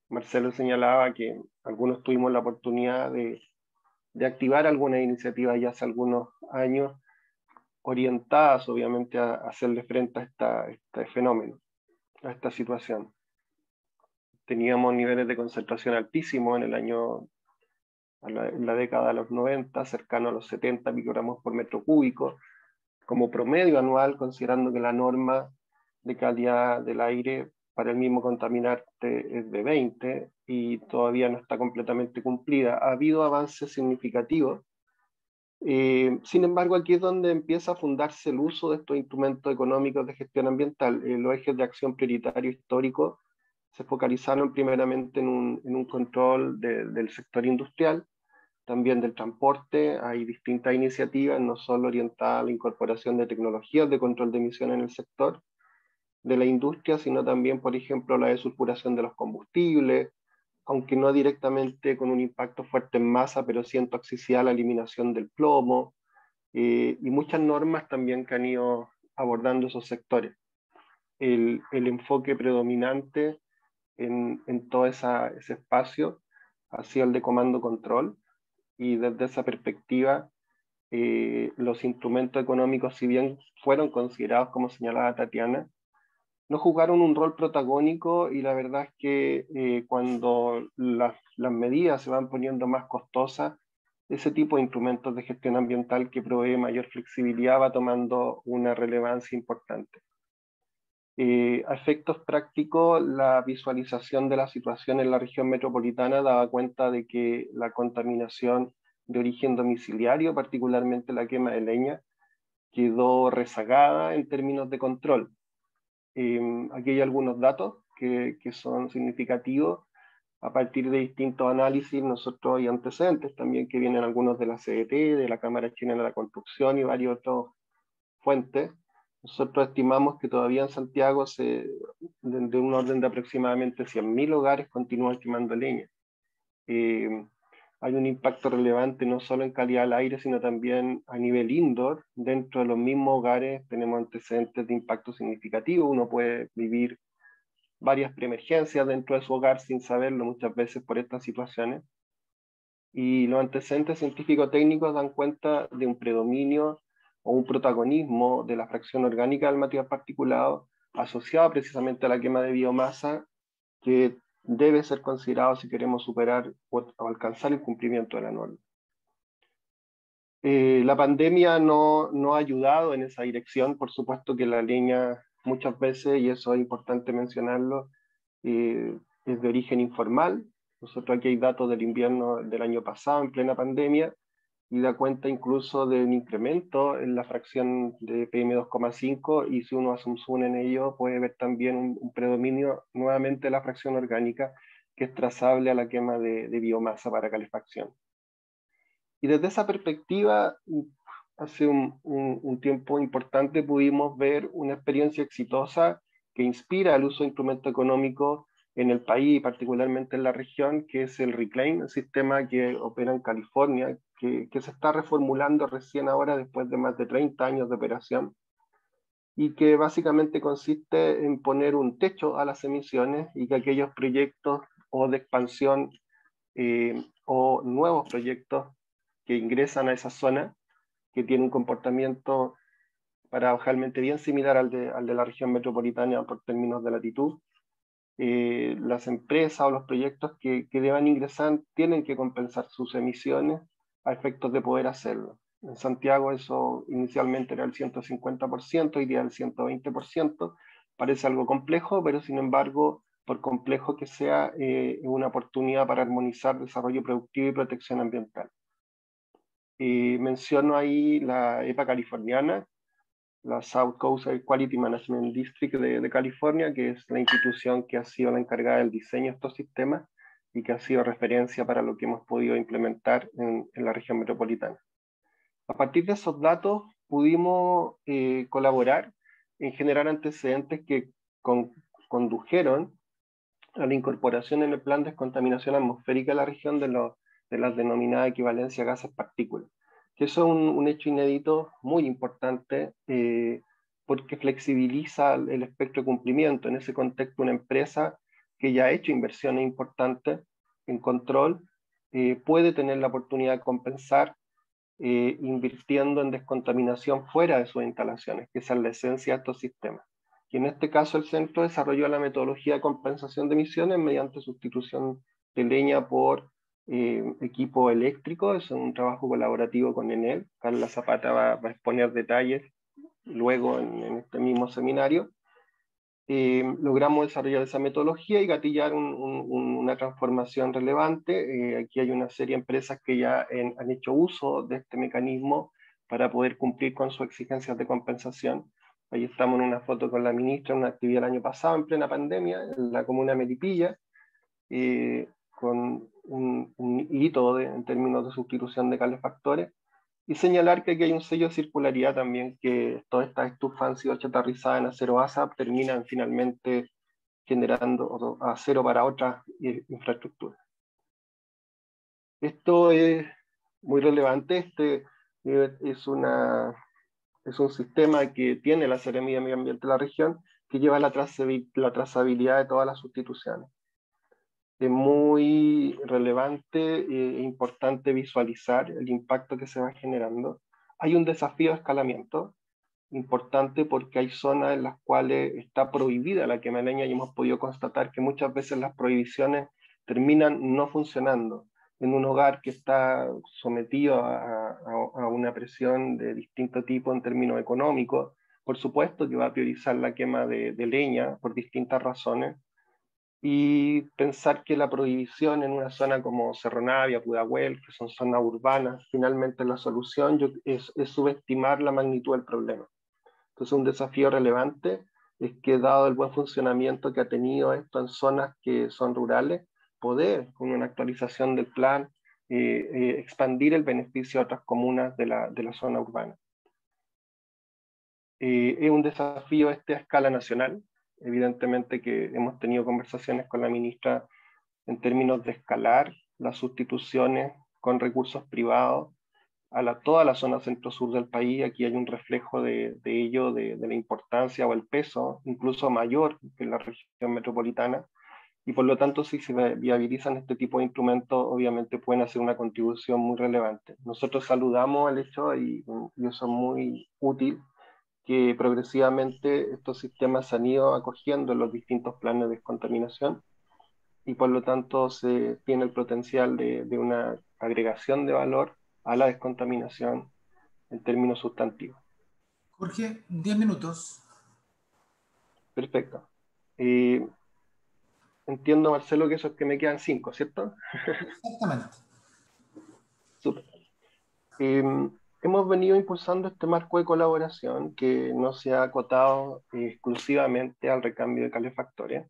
Marcelo señalaba que algunos tuvimos la oportunidad de activar algunas iniciativas ya hace algunos años, orientadas obviamente a hacerle frente a este fenómeno, a esta situación. Teníamos niveles de concentración altísimos en la década de los 90, cercano a los 70 microgramos por metro cúbico, como promedio anual, considerando que la norma de calidad del aire para el mismo contaminante es de 20 y todavía no está completamente cumplida. Ha habido avances significativos. Sin embargo, aquí es donde empieza a fundarse el uso de estos instrumentos económicos de gestión ambiental. Los ejes de acción prioritario histórico se focalizaron primeramente en un control del sector industrial, también del transporte. Hay distintas iniciativas, no solo orientadas a la incorporación de tecnologías de control de emisiones en el sector de la industria, sino también, por ejemplo, la desulfuración de los combustibles, aunque no directamente con un impacto fuerte en masa, pero sí en toxicidad, la eliminación del plomo, y muchas normas también que han ido abordando esos sectores. El enfoque predominante en todo ese espacio ha sido el de comando-control, y desde esa perspectiva, los instrumentos económicos, si bien fueron considerados, como señalaba Tatiana, no jugaron un rol protagónico, y la verdad es que cuando las medidas se van poniendo más costosas, ese tipo de instrumentos de gestión ambiental que provee mayor flexibilidad va tomando una relevancia importante. A efectos prácticos, la visualización de la situación en la región metropolitana daba cuenta de que la contaminación de origen domiciliario, particularmente la quema de leña, quedó rezagada en términos de control. Aquí hay algunos datos que son significativos. A partir de distintos análisis, nosotros hay antecedentes también que vienen algunos de la CDT, de la Cámara Chilena de la Construcción y varias otras fuentes. Nosotros estimamos que todavía en Santiago, de un orden de aproximadamente 100.000 hogares, continúan quemando leña. Hay un impacto relevante no solo en calidad del aire, sino también a nivel indoor. Dentro de los mismos hogares tenemos antecedentes de impacto significativo. Uno puede vivir varias preemergencias dentro de su hogar sin saberlo muchas veces por estas situaciones. Y los antecedentes científico-técnicos dan cuenta de un predominio o un protagonismo de la fracción orgánica del material particulado asociado precisamente a la quema de biomasa, que debe ser considerado si queremos superar o alcanzar el cumplimiento de la norma. La pandemia no ha ayudado en esa dirección. Por supuesto que la leña muchas veces, y eso es importante mencionarlo, es de origen informal. Nosotros aquí hay datos del invierno del año pasado, en plena pandemia, y da cuenta incluso de un incremento en la fracción de PM2,5, y si uno hace un zoom en ello, puede ver también un predominio nuevamente de la fracción orgánica, que es trazable a la quema de biomasa para calefacción. Y desde esa perspectiva, hace un tiempo importante pudimos ver una experiencia exitosa que inspira el uso de instrumentos económicos en el país y particularmente en la región, que es el RECLAIM, el sistema que opera en California, que se está reformulando recién ahora después de más de 30 años de operación, y que básicamente consiste en poner un techo a las emisiones, y que aquellos proyectos o de expansión o nuevos proyectos que ingresan a esa zona, que tiene un comportamiento paradojalmente bien similar al de la región metropolitana por términos de latitud, las empresas o los proyectos que deban ingresar tienen que compensar sus emisiones a efectos de poder hacerlo. En Santiago eso inicialmente era el 150%, hoy día el 120%. Parece algo complejo, pero sin embargo, por complejo que sea, es una oportunidad para armonizar desarrollo productivo y protección ambiental. Menciono ahí la EPA californiana, la South Coast Air Quality Management District de California, que es la institución que ha sido la encargada del diseño de estos sistemas y que ha sido referencia para lo que hemos podido implementar en la región metropolitana. A partir de esos datos pudimos colaborar en generar antecedentes que condujeron a la incorporación en el plan de descontaminación atmosférica de la región de las denominadas equivalencia a gases partículas. Que eso es un hecho inédito muy importante porque flexibiliza el espectro de cumplimiento. En ese contexto, una empresa que ya ha hecho inversiones importantes en control puede tener la oportunidad de compensar invirtiendo en descontaminación fuera de sus instalaciones, que esa es la esencia de estos sistemas. Y en este caso el centro desarrolló la metodología de compensación de emisiones mediante sustitución de leña por equipo eléctrico. Es un trabajo colaborativo con Enel. Carla Zapata va a exponer detalles luego en este mismo seminario. Logramos desarrollar esa metodología y gatillar una transformación relevante. Aquí hay una serie de empresas que ya han hecho uso de este mecanismo para poder cumplir con sus exigencias de compensación. Ahí estamos en una foto con la ministra en una actividad el año pasado, en plena pandemia, en la comuna de Melipilla, con un hito en términos de sustitución de calefactores. Y señalar que aquí hay un sello de circularidad también, que todas estas estufas han sido chatarrizadas en acero ASAP, terminan finalmente generando acero para otras infraestructuras. Esto es muy relevante. Es un sistema que tiene la Seremía de Medio Ambiente de la región, que lleva la trazabilidad de todas las sustituciones. Es muy relevante e importante visualizar el impacto que se va generando. Hay un desafío de escalamiento importante porque hay zonas en las cuales está prohibida la quema de leña y hemos podido constatar que muchas veces las prohibiciones terminan no funcionando. En un hogar que está sometido a una presión de distinto tipo en términos económicos, por supuesto que va a priorizar la quema de leña por distintas razones, y pensar que la prohibición en una zona como Cerro Navia, Pudahuel, que son zonas urbanas, finalmente la solución es subestimar la magnitud del problema. Entonces un desafío relevante es que dado el buen funcionamiento que ha tenido esto en zonas que son rurales, poder con una actualización del plan expandir el beneficio a otras comunas de la zona urbana. Es un desafío a escala nacional. Evidentemente que hemos tenido conversaciones con la ministra en términos de escalar las sustituciones con recursos privados a toda la zona centro-sur del país. Aquí hay un reflejo de ello, de la importancia o el peso, incluso mayor que en la región metropolitana, y por lo tanto si se viabilizan este tipo de instrumentos, obviamente pueden hacer una contribución muy relevante. Nosotros saludamos el hecho, y eso es muy útil, que progresivamente estos sistemas se han ido acogiendo en los distintos planes de descontaminación, y por lo tanto se tiene el potencial de una agregación de valor a la descontaminación en términos sustantivos. Jorge, 10 minutos. Perfecto. Entiendo, Marcelo, que eso es que me quedan 5, ¿cierto? Exactamente. Súper. Hemos venido impulsando este marco de colaboración que no se ha acotado exclusivamente al recambio de calefactores.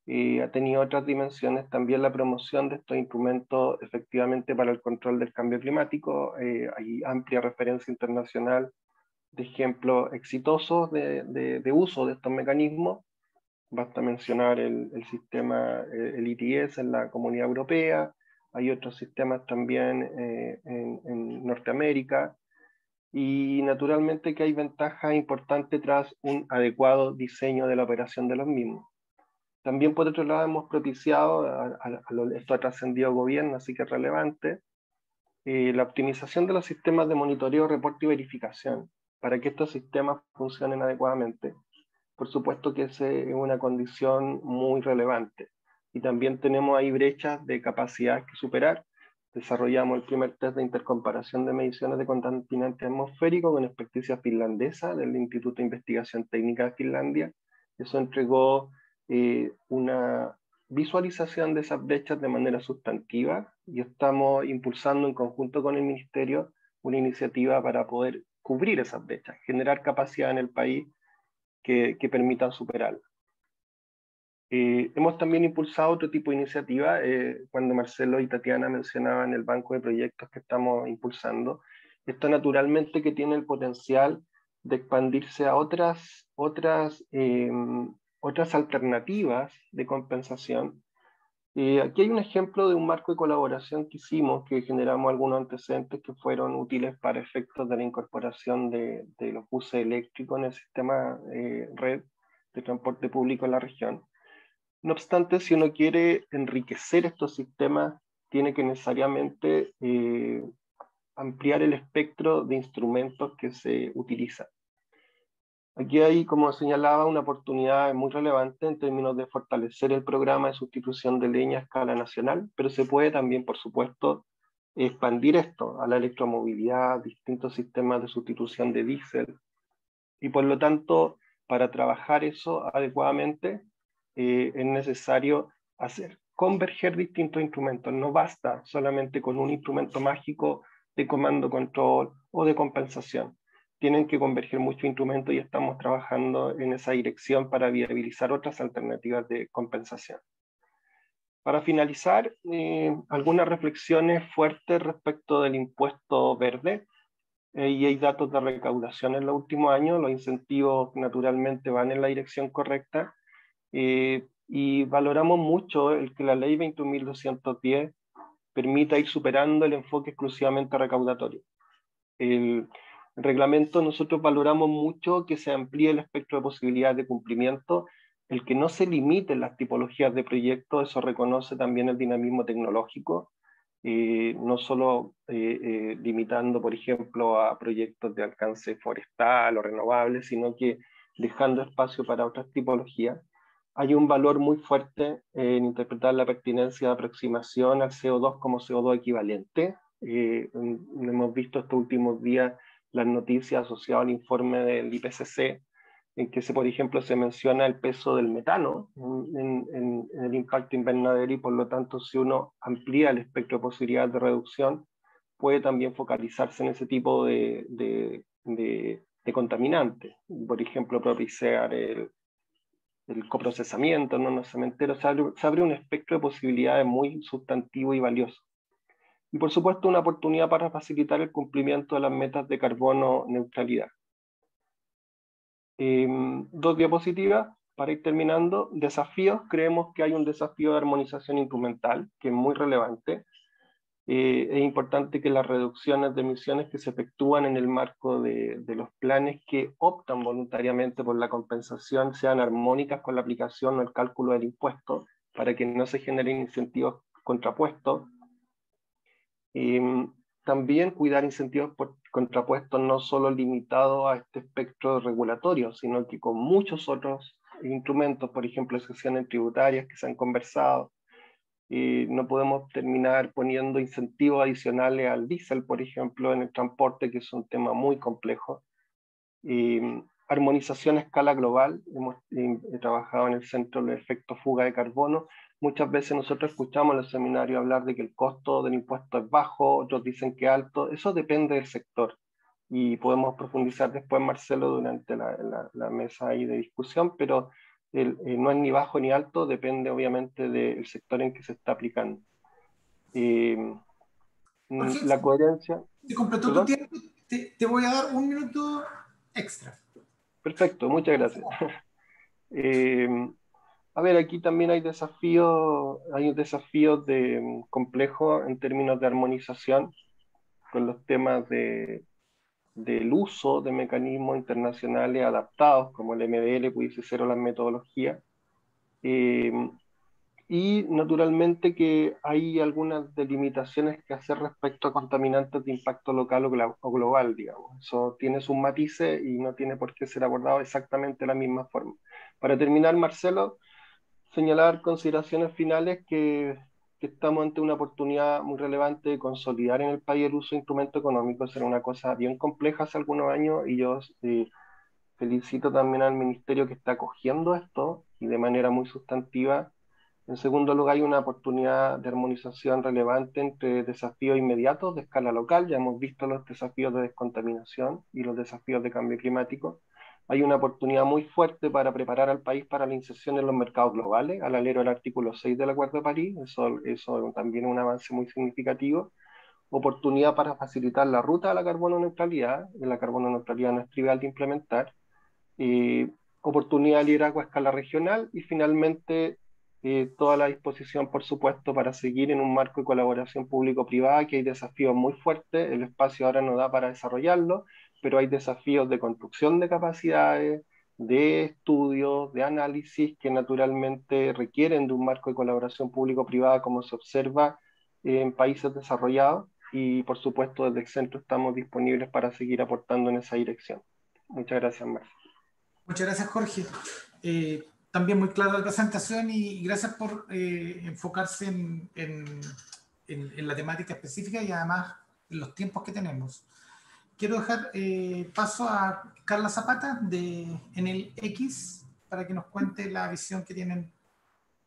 Ha tenido otras dimensiones también la promoción de estos instrumentos efectivamente para el control del cambio climático. Hay amplia referencia internacional de ejemplos exitosos de uso de estos mecanismos. Basta mencionar el sistema, el ETS en la Comunidad Europea. Hay otros sistemas también en Norteamérica. Y naturalmente que hay ventajas importantes tras un adecuado diseño de la operación de los mismos. También, por otro lado, hemos propiciado, esto ha trascendido gobierno, así que es relevante, la optimización de los sistemas de monitoreo, reporte y verificación para que estos sistemas funcionen adecuadamente. Por supuesto que esa es una condición muy relevante. Y también tenemos ahí brechas de capacidad que superar. Desarrollamos el primer test de intercomparación de mediciones de contaminante atmosférico con experticia finlandesa del Instituto de Investigación Técnica de Finlandia. Eso entregó una visualización de esas brechas de manera sustantiva, y estamos impulsando en conjunto con el Ministerio una iniciativa para poder cubrir esas brechas, generar capacidad en el país que permitan superarla. Hemos también impulsado otro tipo de iniciativa, cuando Marcelo y Tatiana mencionaban el banco de proyectos que estamos impulsando. Esto naturalmente que tiene el potencial de expandirse a otras otras alternativas de compensación. Aquí hay un ejemplo de un marco de colaboración que hicimos, que generamos algunos antecedentes que fueron útiles para efectos de la incorporación de los buses eléctricos en el sistema red de transporte público en la región. No obstante, si uno quiere enriquecer estos sistemas, tiene que necesariamente ampliar el espectro de instrumentos que se utilizan. Aquí hay, como señalaba, una oportunidad muy relevante en términos de fortalecer el programa de sustitución de leña a escala nacional, pero se puede también, por supuesto, expandir esto a la electromovilidad, distintos sistemas de sustitución de diésel, y por lo tanto, para trabajar eso adecuadamente, es necesario converger distintos instrumentos. No basta solamente con un instrumento mágico de comando control o de compensación. Tienen que converger muchos instrumentos y estamos trabajando en esa dirección para viabilizar otras alternativas de compensación. Para finalizar, algunas reflexiones fuertes respecto del impuesto verde. Y hay datos de recaudación en los últimos años. Los incentivos naturalmente van en la dirección correcta. Y valoramos mucho el que la ley 21.210 permita ir superando el enfoque exclusivamente recaudatorio. El reglamento, nosotros valoramos mucho que se amplíe el espectro de posibilidades de cumplimiento, el que no se limiten las tipologías de proyectos, eso reconoce también el dinamismo tecnológico, no solo limitando, por ejemplo, a proyectos de alcance forestal o renovable, sino que dejando espacio para otras tipologías. Hay un valor muy fuerte en interpretar la pertinencia de aproximación al CO2 como CO2 equivalente. Hemos visto estos últimos días las noticias asociadas al informe del IPCC, en que, por ejemplo, se menciona el peso del metano en el impacto invernadero, y por lo tanto, si uno amplía el espectro de posibilidades de reducción, puede también focalizarse en ese tipo de contaminantes. Por ejemplo, propiciar el coprocesamiento, ¿no? En los cementerios. Se abre un espectro de posibilidades muy sustantivo y valioso. Y por supuesto, una oportunidad para facilitar el cumplimiento de las metas de carbono neutralidad. Dos diapositivas para ir terminando. Desafíos. Creemos que hay un desafío de armonización instrumental que es muy relevante. Es importante que las reducciones de emisiones que se efectúan en el marco de los planes que optan voluntariamente por la compensación sean armónicas con la aplicación o el cálculo del impuesto, para que no se generen incentivos contrapuestos. También cuidar incentivos contrapuestos no solo limitados a este espectro regulatorio, sino que con muchos otros instrumentos, por ejemplo, excepciones tributarias que se han conversado. No podemos terminar poniendo incentivos adicionales al diésel, por ejemplo, en el transporte, que es un tema muy complejo. Armonización a escala global. Hemos trabajado en el Centro del Efecto Fuga de Carbono. Muchas veces nosotros escuchamos en los seminarios hablar de que el costo del impuesto es bajo, otros dicen que es alto. Eso depende del sector. Y podemos profundizar después, Marcelo, durante la mesa ahí de discusión, pero no es ni bajo ni alto, depende obviamente del sector en que se está aplicando. La coherencia... Se completó tu tiempo, te voy a dar un minuto extra. Perfecto, muchas gracias. A ver, aquí también hay desafíos complejos en términos de armonización con los temas del uso de mecanismos internacionales adaptados, como el MDL, pudiese ser, o las metodologías. Y naturalmente que hay algunas delimitaciones que hacer respecto a contaminantes de impacto local o global, digamos. Eso tiene sus matices y no tiene por qué ser abordado exactamente de la misma forma. Para terminar, Marcelo, señalar consideraciones finales que estamos ante una oportunidad muy relevante de consolidar en el país el uso de instrumentos económicos. Era una cosa bien compleja hace algunos años, y yo felicito también al ministerio que está acogiendo esto y de manera muy sustantiva. En segundo lugar, hay una oportunidad de armonización relevante entre desafíos inmediatos de escala local. Ya hemos visto los desafíos de descontaminación y los desafíos de cambio climático. Hay una oportunidad muy fuerte para preparar al país para la inserción en los mercados globales, al alero del artículo 6 del Acuerdo de París. Eso también es un avance muy significativo. Oportunidad para facilitar la ruta a la carbono neutralidad. La carbono neutralidad no es trivial de implementar. oportunidad de liderazgo a escala regional y finalmente toda la disposición, por supuesto, para seguir en un marco de colaboración público-privada, que hay desafíos muy fuertes, el espacio ahora no da para desarrollarlo, pero hay desafíos de construcción de capacidades, de estudios, de análisis que naturalmente requieren de un marco de colaboración público-privada como se observa en países desarrollados y por supuesto desde el centro estamos disponibles para seguir aportando en esa dirección. Muchas gracias, Marcia. Muchas gracias, Jorge. También muy clara la presentación y gracias por enfocarse en la temática específica y además en los tiempos que tenemos. Quiero dejar paso a Carla Zapata de Enel X para que nos cuente la visión que tienen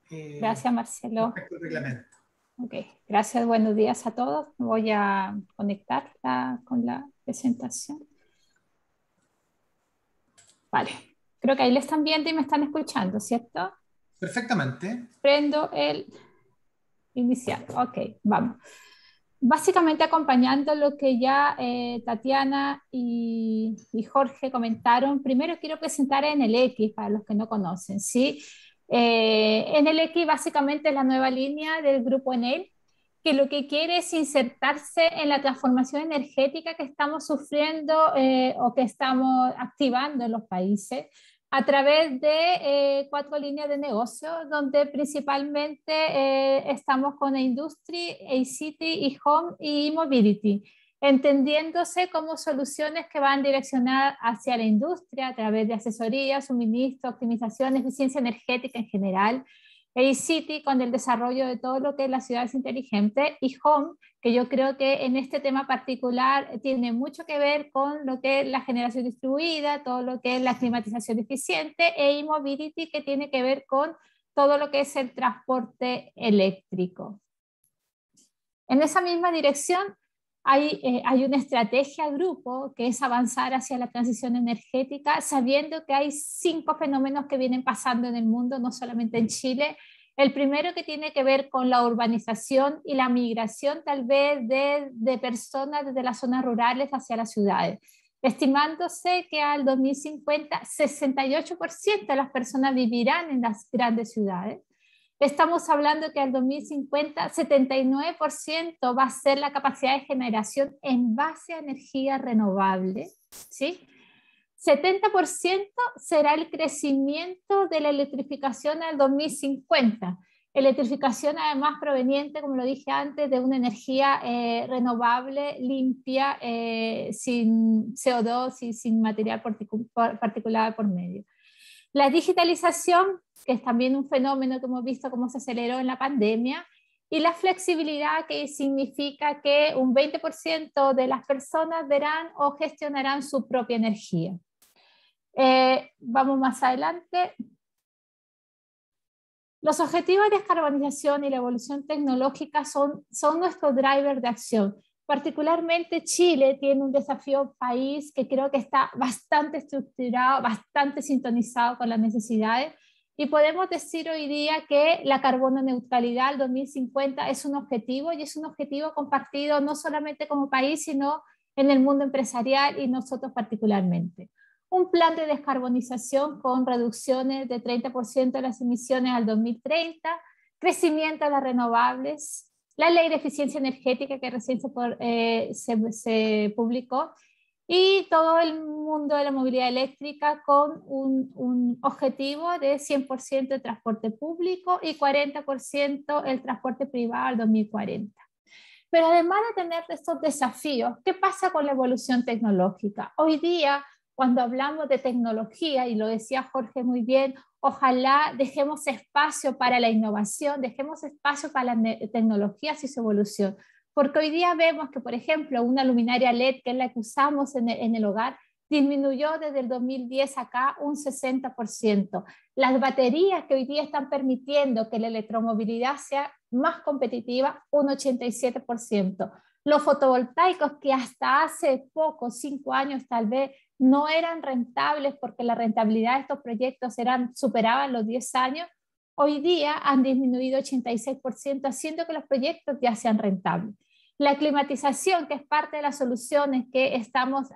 gracias, Marcelo. respecto al reglamento. Ok, gracias, buenos días a todos. Voy a conectar con la presentación. Vale, creo que ahí le están viendo y me están escuchando, ¿cierto? Perfectamente. Prendo el inicial. Ok, vamos. Básicamente acompañando lo que ya Tatiana y Jorge comentaron, primero quiero presentar Enel X para los que no conocen, ¿sí? Enel X básicamente es la nueva línea del grupo Enel, que lo que quiere es insertarse en la transformación energética que estamos sufriendo o que estamos activando en los países a través de 4 líneas de negocio, donde principalmente estamos con Industry, A-City, e-Home y e-Mobility, entendiéndose como soluciones que van direccionadas hacia la industria a través de asesoría, suministro, optimización, eficiencia energética en general. A-City con el desarrollo de todo lo que es las ciudades inteligentes, y Home, que yo creo que en este tema particular tiene mucho que ver con lo que es la generación distribuida, todo lo que es la climatización eficiente, e e-mobility, que tiene que ver con todo lo que es el transporte eléctrico. En esa misma dirección hay una estrategia grupo que es avanzar hacia la transición energética, sabiendo que hay 5 fenómenos que vienen pasando en el mundo, no solamente en Chile. El primero, que tiene que ver con la urbanización y la migración tal vez de personas desde las zonas rurales hacia las ciudades, estimándose que al 2050 68% de las personas vivirán en las grandes ciudades. Estamos hablando que al 2050 79% va a ser la capacidad de generación en base a energía renovable, ¿sí? 70% será el crecimiento de la electrificación al 2050. Electrificación además proveniente, como lo dije antes, de una energía renovable, limpia, sin CO2 y sin material particulado por medio. La digitalización, que es también un fenómeno que hemos visto cómo se aceleró en la pandemia, y la flexibilidad, que significa que un 20% de las personas verán o gestionarán su propia energía. Vamos más adelante. Los objetivos de descarbonización y la evolución tecnológica son nuestro driver de acción. Particularmente Chile tiene un desafío país que creo que está bastante estructurado, bastante sintonizado con las necesidades, y podemos decir hoy día que la carbono neutralidad al 2050 es un objetivo, y es un objetivo compartido no solamente como país, sino en el mundo empresarial y nosotros particularmente. Un plan de descarbonización con reducciones de 30% de las emisiones al 2030, crecimiento de las renovables, la ley de eficiencia energética que recién se publicó, y todo el mundo de la movilidad eléctrica con un objetivo de 100% de transporte público y 40% el transporte privado al 2040. Pero además de tener estos desafíos, ¿qué pasa con la evolución tecnológica? Hoy día, cuando hablamos de tecnología, y lo decía Jorge muy bien, ojalá dejemos espacio para la innovación, dejemos espacio para las tecnologías y su evolución. Porque hoy día vemos que, por ejemplo, una luminaria LED, que es la que usamos en el hogar, disminuyó desde el 2010 acá un 60%. Las baterías que hoy día están permitiendo que la electromovilidad sea más competitiva, un 87%. Los fotovoltaicos, que hasta hace poco, 5 años tal vez, no eran rentables porque la rentabilidad de estos proyectos superaban los 10 años, hoy día han disminuido 86%, haciendo que los proyectos ya sean rentables. La climatización, que es parte de las soluciones que estamos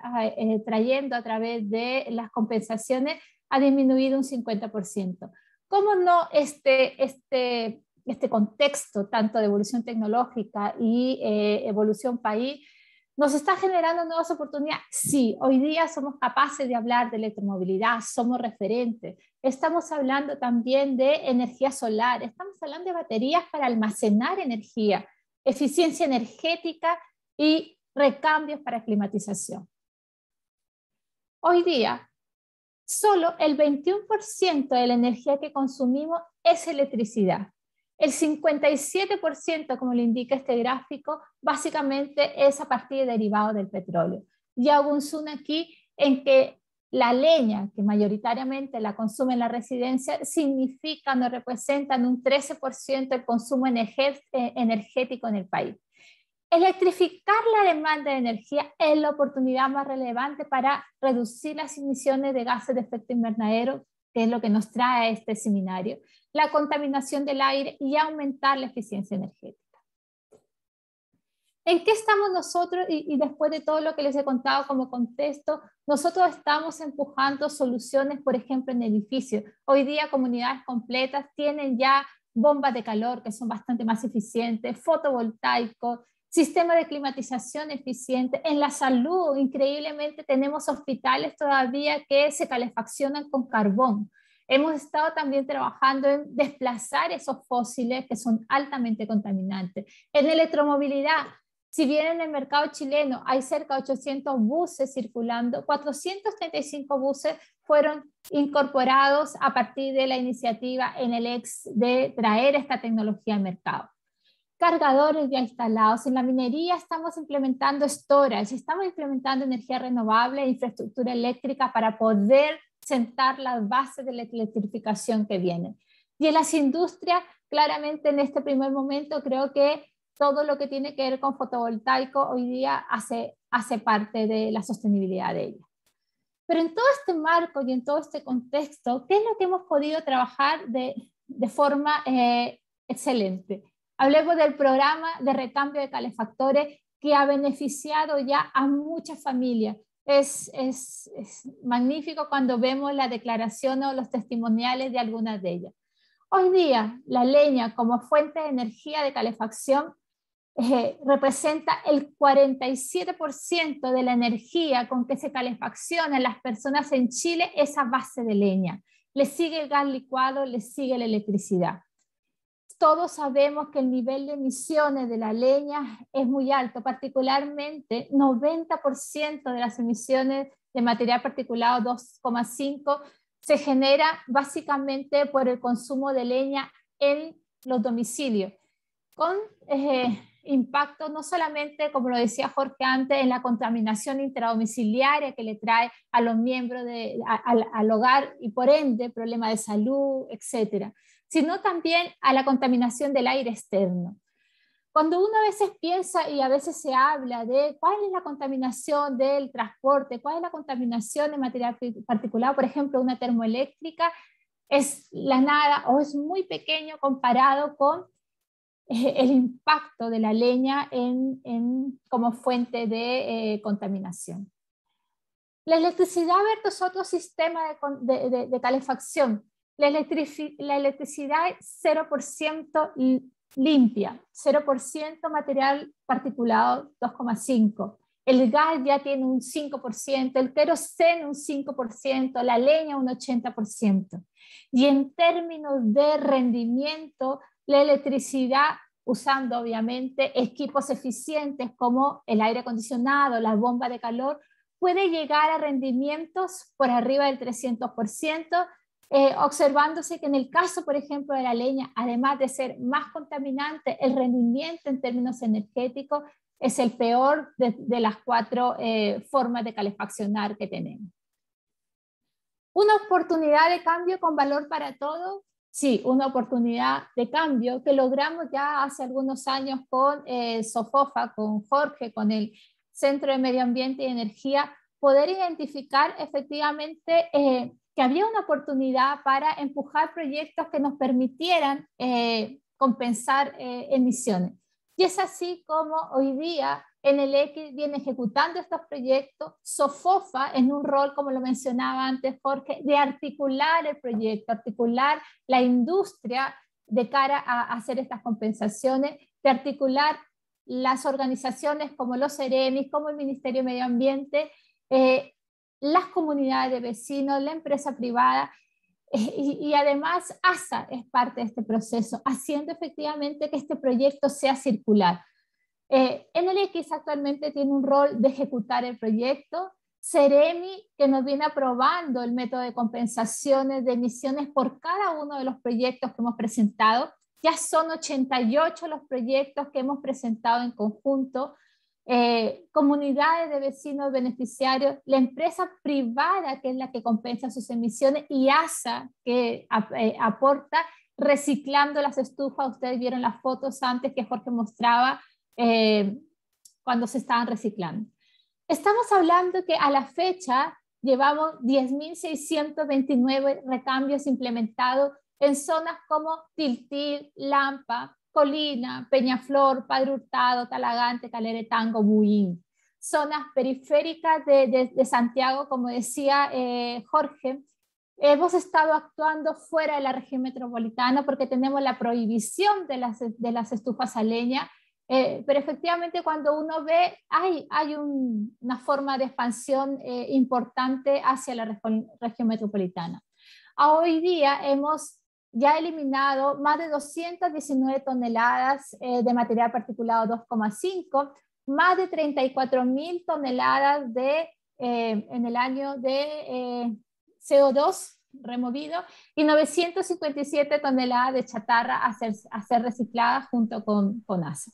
trayendo a través de las compensaciones, ha disminuido un 50%. ¿Cómo no este contexto tanto de evolución tecnológica y evolución país nos está generando nuevas oportunidades? Sí, hoy día somos capaces de hablar de electromovilidad, somos referentes. Estamos hablando también de energía solar, estamos hablando de baterías para almacenar energía, eficiencia energética y recambios para climatización. Hoy día, solo el 21% de la energía que consumimos es electricidad. El 57%, como le indica este gráfico, básicamente es a partir de derivados del petróleo. Y hago un zoom aquí en que la leña, que mayoritariamente la consume en la residencia, significa, nos representan un 13% del consumo energético en el país. Electrificar la demanda de energía es la oportunidad más relevante para reducir las emisiones de gases de efecto invernadero, que es lo que nos trae a este seminario, la contaminación del aire y aumentar la eficiencia energética. ¿En qué estamos nosotros? Y después de todo lo que les he contado como contexto, nosotros estamos empujando soluciones, por ejemplo, en edificios. Hoy día comunidades completas tienen ya bombas de calor que son bastante más eficientes, fotovoltaicos, sistema de climatización eficiente. En la salud, increíblemente, tenemos hospitales todavía que se calefaccionan con carbón. Hemos estado también trabajando en desplazar esos fósiles que son altamente contaminantes. En electromovilidad, si bien en el mercado chileno hay cerca de 800 buses circulando, 435 buses fueron incorporados a partir de la iniciativa en el ex de traer esta tecnología al mercado. Cargadores ya instalados. En la minería estamos implementando storage, estamos implementando energía renovable e infraestructura eléctrica para poder sentar las bases de la electrificación que viene. Y en las industrias, claramente en este primer momento, creo que todo lo que tiene que ver con fotovoltaico hoy día hace parte de la sostenibilidad de ella. Pero en todo este marco y en todo este contexto, ¿qué es lo que hemos podido trabajar de forma excelente? Hablemos del programa de recambio de calefactores que ha beneficiado ya a muchas familias. Es magnífico cuando vemos la declaración o los testimoniales de algunas de ellas. Hoy día, la leña como fuente de energía de calefacción representa el 47% de la energía con que se calefaccionan las personas en Chile, esa base de leña. Le sigue el gas licuado, le sigue la electricidad. Todos sabemos que el nivel de emisiones de la leña es muy alto, particularmente 90% de las emisiones de material particulado 2,5 se genera básicamente por el consumo de leña en los domicilios, con impacto no solamente, como lo decía Jorge antes, en la contaminación intradomiciliaria que le trae a los miembros al hogar y por ende problemas de salud, etcétera, sino también a la contaminación del aire externo. Cuando uno a veces piensa y a veces se habla de cuál es la contaminación del transporte, cuál es la contaminación de material particulado, por ejemplo, una termoeléctrica, es la nada o es muy pequeño comparado con el impacto de la leña como fuente de contaminación. La electricidad versus otro sistema de calefacción. La electricidad es 0% limpia, 0% material particulado 2,5%. El gas ya tiene un 5%, el queroseno un 5%, la leña un 80%. Y en términos de rendimiento, la electricidad, usando obviamente equipos eficientes como el aire acondicionado, las bombas de calor, puede llegar a rendimientos por arriba del 300%, observándose que en el caso, por ejemplo, de la leña, además de ser más contaminante, el rendimiento en términos energéticos es el peor de las 4 formas de calefaccionar que tenemos. ¿Una oportunidad de cambio con valor para todos? Sí, una oportunidad de cambio que logramos ya hace algunos años con SOFOFA, con Jorge, con el Centro de Medio Ambiente y Energía, poder identificar efectivamente que había una oportunidad para empujar proyectos que nos permitieran compensar emisiones. Y es así como hoy día Enel X viene ejecutando estos proyectos. Sofofa en un rol, como lo mencionaba antes Jorge, de articular el proyecto, articular la industria de cara a hacer estas compensaciones, de articular las organizaciones como los Ceremis, como el Ministerio de Medio Ambiente, las comunidades de vecinos, la empresa privada, y además ASA es parte de este proceso, haciendo efectivamente que este proyecto sea circular. Enel X actualmente tiene un rol de ejecutar el proyecto. Ceremi, que nos viene aprobando el método de compensaciones de emisiones por cada uno de los proyectos que hemos presentado. Ya son 88 los proyectos que hemos presentado en conjunto. Comunidades de vecinos beneficiarios, la empresa privada que es la que compensa sus emisiones y ASA que aporta reciclando las estufas. Ustedes vieron las fotos antes que Jorge mostraba cuando se estaban reciclando. Estamos hablando que a la fecha llevamos 10.629 recambios implementados en zonas como Tiltil, Lampa, Colina, Peñaflor, Padre Hurtado, Talagante, Caleretango, Buín. Zonas periféricas de Santiago, como decía Jorge. Hemos estado actuando fuera de la región metropolitana porque tenemos la prohibición de las estufas a leña, pero efectivamente cuando uno ve, hay una forma de expansión importante hacia la región metropolitana. Hoy día hemos ya eliminado más de 219 toneladas de material particulado 2,5, más de 34.000 toneladas en el año de CO2 removido y 957 toneladas de chatarra a ser recicladas junto con ASA.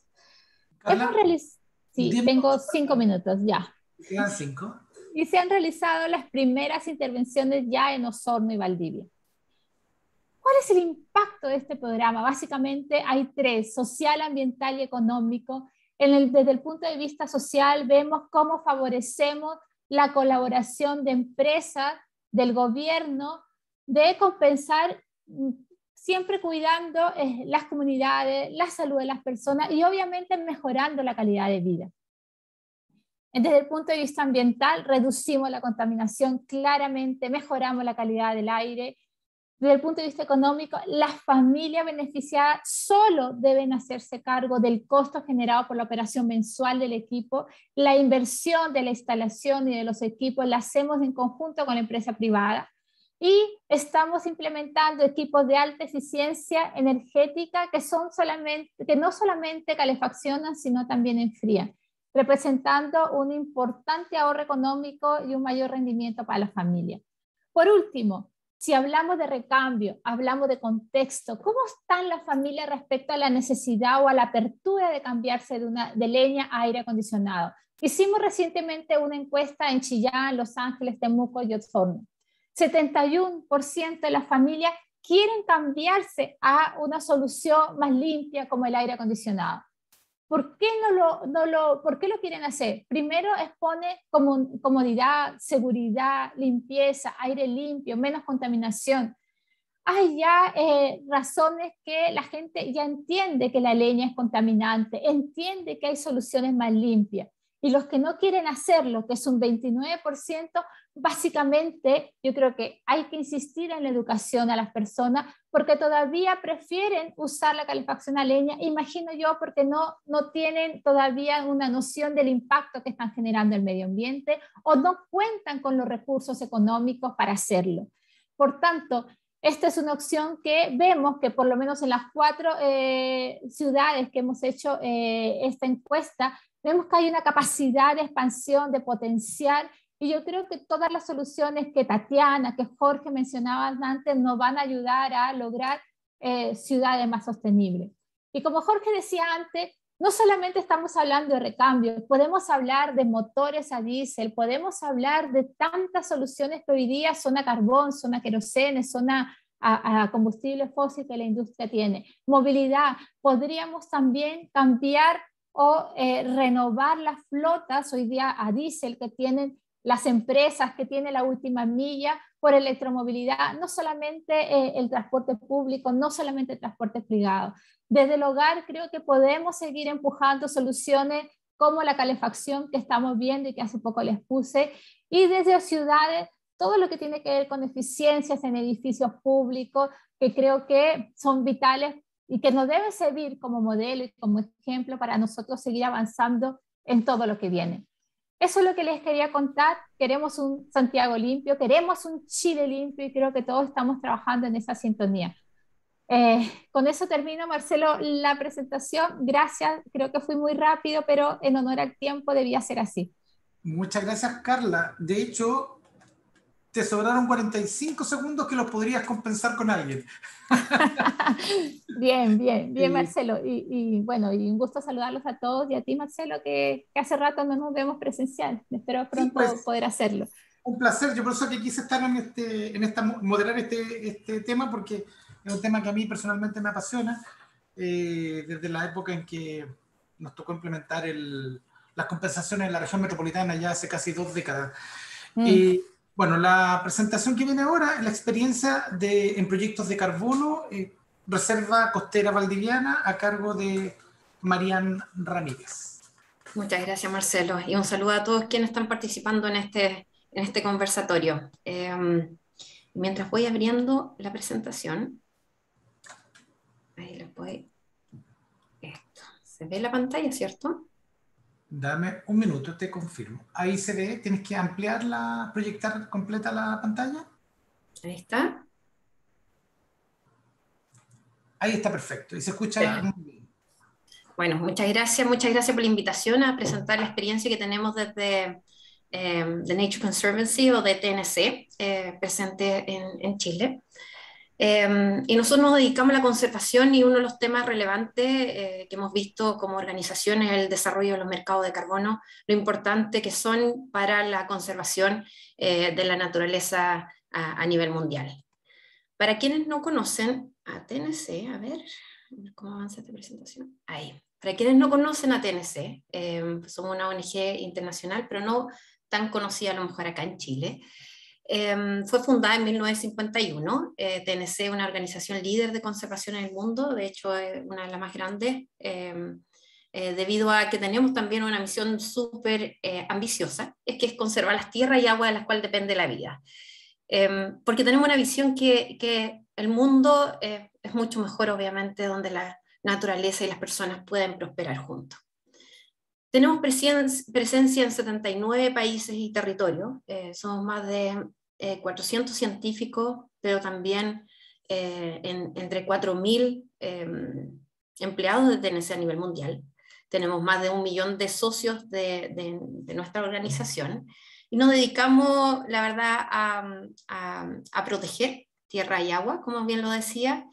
Sí, tengo 5 minutos ya. Quedan 5. Y se han realizado las primeras intervenciones ya en Osorno y Valdivia. ¿Cuál es el impacto de este programa? Básicamente hay 3, social, ambiental y económico. Desde el punto de vista social vemos cómo favorecemos la colaboración de empresas, del gobierno, de compensar, siempre cuidando las comunidades, la salud de las personas y obviamente mejorando la calidad de vida. Desde el punto de vista ambiental, reducimos la contaminación claramente, mejoramos la calidad del aire. Desde el punto de vista económico, las familias beneficiadas solo deben hacerse cargo del costo generado por la operación mensual del equipo. La inversión de la instalación y de los equipos la hacemos en conjunto con la empresa privada. Y estamos implementando equipos de alta eficiencia energética que no solamente calefaccionan, sino también enfrían, representando un importante ahorro económico y un mayor rendimiento para la familia. Por último, si hablamos de recambio, hablamos de contexto, ¿cómo están las familias respecto a la necesidad o a la apertura de cambiarse de leña a aire acondicionado? Hicimos recientemente una encuesta en Chillán, Los Ángeles, Temuco y Osorno. 71% de las familias quieren cambiarse a una solución más limpia como el aire acondicionado. ¿Por qué ¿por qué lo quieren hacer? Primero expone comodidad, seguridad, limpieza, aire limpio, menos contaminación. Hay ya razones que la gente ya entiende que la leña es contaminante, entiende que hay soluciones más limpias. Y los que no quieren hacerlo, que es un 29%, básicamente yo creo que hay que insistir en la educación a las personas porque todavía prefieren usar la calefacción a leña, imagino yo, porque no tienen todavía una noción del impacto que están generando el medio ambiente o no cuentan con los recursos económicos para hacerlo. Por tanto, esta es una opción que vemos que por lo menos en las 4 ciudades que hemos hecho esta encuesta, vemos que hay una capacidad de expansión, de potencial, y yo creo que todas las soluciones que Tatiana, que Jorge mencionaban antes, nos van a ayudar a lograr ciudades más sostenibles. Y como Jorge decía antes, no solamente estamos hablando de recambio, podemos hablar de motores a diésel, podemos hablar de tantas soluciones que hoy día son a carbón, son a querosene, son a combustible fósil que la industria tiene. Movilidad, podríamos también cambiar o renovar las flotas hoy día a diésel que tienen las empresas que tienen la última milla por electromovilidad, no solamente el transporte público, no solamente el transporte privado. Desde el hogar creo que podemos seguir empujando soluciones como la calefacción que estamos viendo y que hace poco les puse, y desde ciudades, todo lo que tiene que ver con eficiencias en edificios públicos, que creo que son vitales y que nos deben servir como modelo y como ejemplo para nosotros seguir avanzando en todo lo que viene. Eso es lo que les quería contar. Queremos un Santiago limpio, queremos un Chile limpio y creo que todos estamos trabajando en esa sintonía. Con eso termino, Marcelo, la presentación. Gracias, creo que fui muy rápido, pero en honor al tiempo debía ser así. Muchas gracias, Carla. De hecho, te sobraron 45 segundos que los podrías compensar con alguien. Bien, Marcelo. Y bueno, y un gusto saludarlos a todos y a ti, Marcelo, que hace rato no nos vemos presencial. Espero pronto poder hacerlo. Un placer. Yo por eso que quise estar moderar este tema, porque es un tema que a mí personalmente me apasiona, desde la época en que nos tocó implementar las compensaciones en la región metropolitana ya hace casi 2 décadas. Bueno, la presentación que viene ahora es la experiencia en proyectos de carbono, Reserva Costera Valdiviana, a cargo de Marian Ramírez. Muchas gracias, Marcelo, y un saludo a todos quienes están participando en este conversatorio. Mientras voy abriendo la presentación, ahí les voy. Esto. ¿Se ve la pantalla, cierto? Dame un minuto, te confirmo. Ahí se ve, tienes que ampliarla, proyectar completa la pantalla. Ahí está. Ahí está perfecto, y se escucha muy bien. Bueno, muchas gracias por la invitación a presentar la experiencia que tenemos desde The Nature Conservancy o de TNC, presente en Chile. Y nosotros nos dedicamos a la conservación, y uno de los temas relevantes que hemos visto como organización es el desarrollo de los mercados de carbono, lo importante que son para la conservación de la naturaleza a nivel mundial. Para quienes no conocen a TNC, a ver cómo avanza esta presentación. Ahí. Para quienes no conocen a TNC, somos una ONG internacional, pero no tan conocida a lo mejor acá en Chile. Fue fundada en 1951. TNC es una organización líder de conservación en el mundo, de hecho es una de las más grandes, debido a que tenemos también una misión súper ambiciosa, que es conservar las tierras y aguas de las cuales depende la vida. Porque tenemos una visión que el mundo es mucho mejor, obviamente, donde la naturaleza y las personas pueden prosperar juntos. Tenemos presencia en 79 países y territorios, somos más de 400 científicos, pero también entre 4.000 empleados de TNC a nivel mundial. Tenemos más de 1 millón de socios de nuestra organización, y nos dedicamos, la verdad, a proteger tierra y agua, como bien lo decía.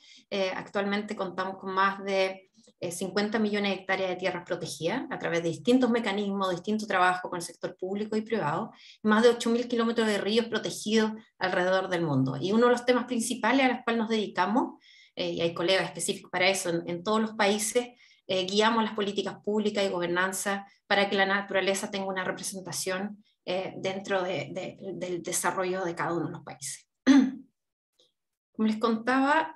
Actualmente contamos con más de 50 millones de hectáreas de tierras protegidas a través de distintos mecanismos, distintos trabajos con el sector público y privado, más de 8.000 kilómetros de ríos protegidos alrededor del mundo. Y uno de los temas principales a los cuales nos dedicamos, y hay colegas específicos para eso en todos los países, guiamos las políticas públicas y gobernanza para que la naturaleza tenga una representación dentro del desarrollo de cada uno de los países. Como les contaba,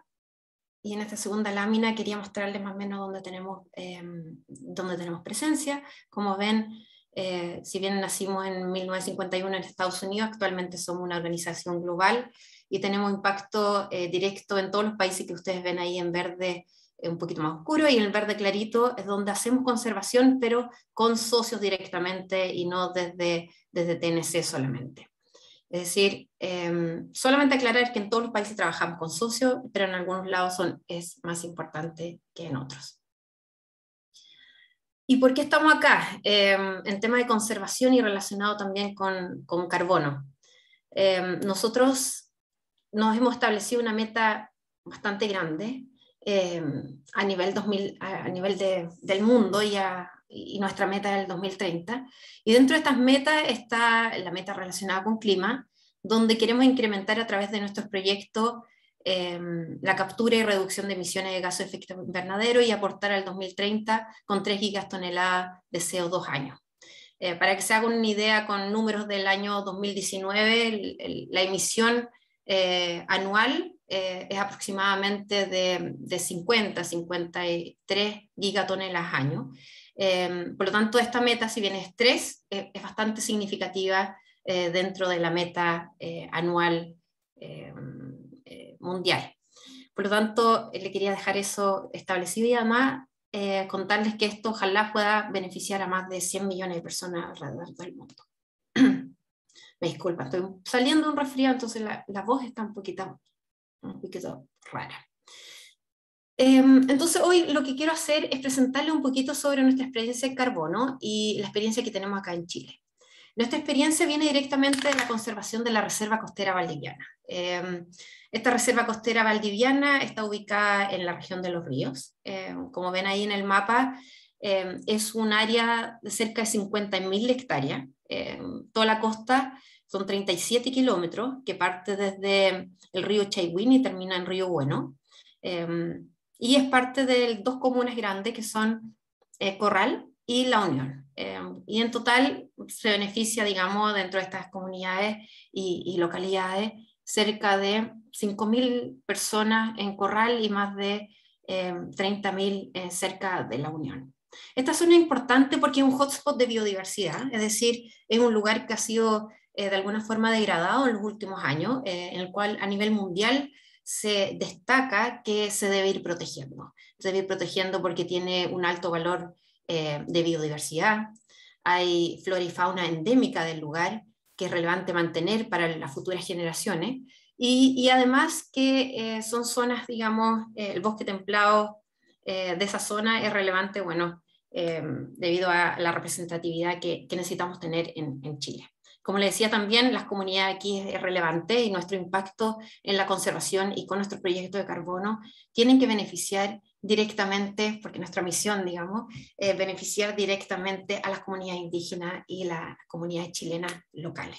y en esta segunda lámina quería mostrarles más o menos dónde tenemos presencia. Como ven, si bien nacimos en 1951 en Estados Unidos, actualmente somos una organización global y tenemos impacto directo en todos los países que ustedes ven ahí en verde un poquito más oscuro, y en el verde clarito es donde hacemos conservación, pero con socios directamente y no desde TNC solamente. Es decir, solamente aclarar que en todos los países trabajamos con socios, pero en algunos lados es más importante que en otros. ¿Y por qué estamos acá? En tema de conservación y relacionado también con carbono. Nosotros nos hemos establecido una meta bastante grande a nivel del mundo, y nuestra meta es el 2030, y dentro de estas metas está la meta relacionada con clima, donde queremos incrementar a través de nuestros proyectos la captura y reducción de emisiones de gases de efecto invernadero, y aportar al 2030 con 3 gigatoneladas de CO2 años. Para que se hagan una idea, con números del año 2019, la emisión anual es aproximadamente de 53 gigatoneladas año. Por lo tanto, esta meta, si bien es 3, es bastante significativa dentro de la meta anual mundial. Por lo tanto, le quería dejar eso establecido y además contarles que esto ojalá pueda beneficiar a más de 100 millones de personas alrededor del mundo. Me disculpa, estoy saliendo de un resfriado, entonces la voz está un poquito rara. Entonces hoy lo que quiero hacer es presentarles un poquito sobre nuestra experiencia en carbono y la experiencia que tenemos acá en Chile. Nuestra experiencia viene directamente de la conservación de la Reserva Costera Valdiviana. Esta Reserva Costera Valdiviana está ubicada en la región de Los Ríos. Como ven ahí en el mapa, es un área de cerca de 50.000 hectáreas. Toda la costa son 37 kilómetros, que parte desde el río Chaihuín y termina en Río Bueno. Y es parte de 2 comunas grandes que son Corral y La Unión. Y en total se beneficia, digamos, dentro de estas comunidades y localidades, cerca de 5.000 personas en Corral y más de 30.000 cerca de La Unión. Esta zona es importante porque es un hotspot de biodiversidad, es decir, es un lugar que ha sido de alguna forma degradado en los últimos años, en el cual a nivel mundial se destaca que se debe ir protegiendo. Se debe ir protegiendo porque tiene un alto valor de biodiversidad, hay flora y fauna endémica del lugar que es relevante mantener para las futuras generaciones, y además que son zonas, digamos, el bosque templado de esa zona es relevante, bueno, debido a la representatividad que necesitamos tener en Chile. Como les decía también, las comunidades aquí es relevante y nuestro impacto en la conservación y con nuestro proyecto de carbono tienen que beneficiar directamente, porque nuestra misión, digamos, es beneficiar directamente a las comunidades indígenas y las comunidades chilenas locales.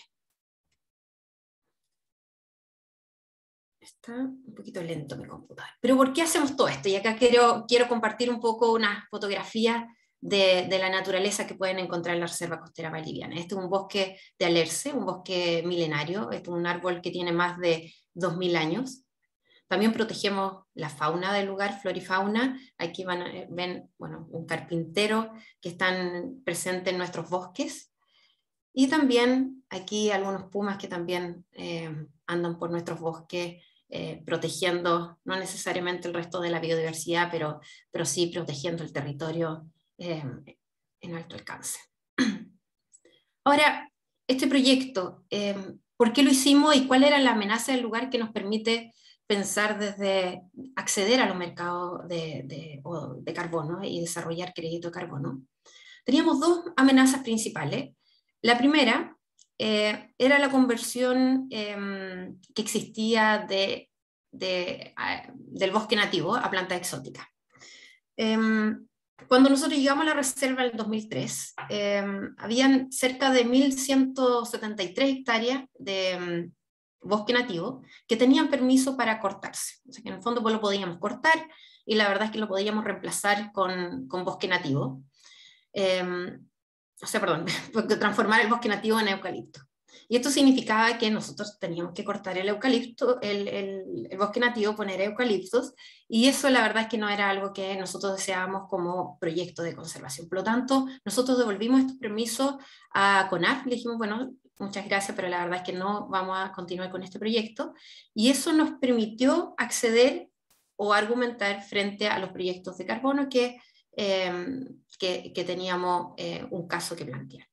Está un poquito lento mi computador. Pero ¿por qué hacemos todo esto? Y acá quiero compartir un poco unas fotografías de la naturaleza que pueden encontrar en la Reserva Costera Valdiviana. Este es un bosque de alerce, un bosque milenario, este es un árbol que tiene más de 2.000 años. También protegemos la fauna del lugar, flora y fauna. Aquí ven, bueno, un carpintero que están presentes en nuestros bosques. Y también aquí algunos pumas que también andan por nuestros bosques, protegiendo no necesariamente el resto de la biodiversidad, pero sí protegiendo el territorio en alto alcance. Ahora, este proyecto, ¿por qué lo hicimos y cuál era la amenaza del lugar que nos permite pensar desde acceder a los mercados de carbono y desarrollar crédito de carbono? Teníamos 2 amenazas principales. La primera era la conversión que existía del bosque nativo a plantas exóticas. Cuando nosotros llegamos a la reserva en el 2003, habían cerca de 1.173 hectáreas de bosque nativo que tenían permiso para cortarse. O sea que en el fondo pues lo podíamos cortar y la verdad es que lo podíamos reemplazar con bosque nativo. Transformar el bosque nativo en eucalipto. Y esto significaba que nosotros teníamos que cortar el eucalipto, el bosque nativo, poner eucaliptos, y eso la verdad es que no era algo que nosotros deseábamos como proyecto de conservación. Por lo tanto, nosotros devolvimos estos permisos a CONAF, le dijimos, bueno, muchas gracias, pero la verdad es que no vamos a continuar con este proyecto, y eso nos permitió acceder o argumentar frente a los proyectos de carbono que teníamos un caso que plantear.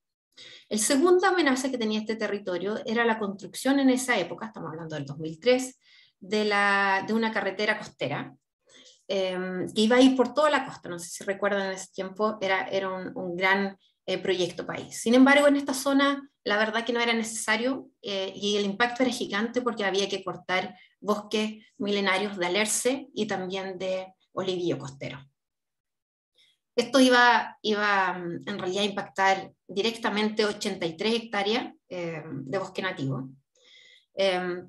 La segunda amenaza que tenía este territorio era la construcción en esa época, estamos hablando del 2003, de una carretera costera que iba a ir por toda la costa. No sé si recuerdan, en ese tiempo era un gran proyecto país. Sin embargo, en esta zona la verdad que no era necesario y el impacto era gigante porque había que cortar bosques milenarios de alerce y también de olivillo costero. Esto iba en realidad a impactar directamente 83 hectáreas de bosque nativo,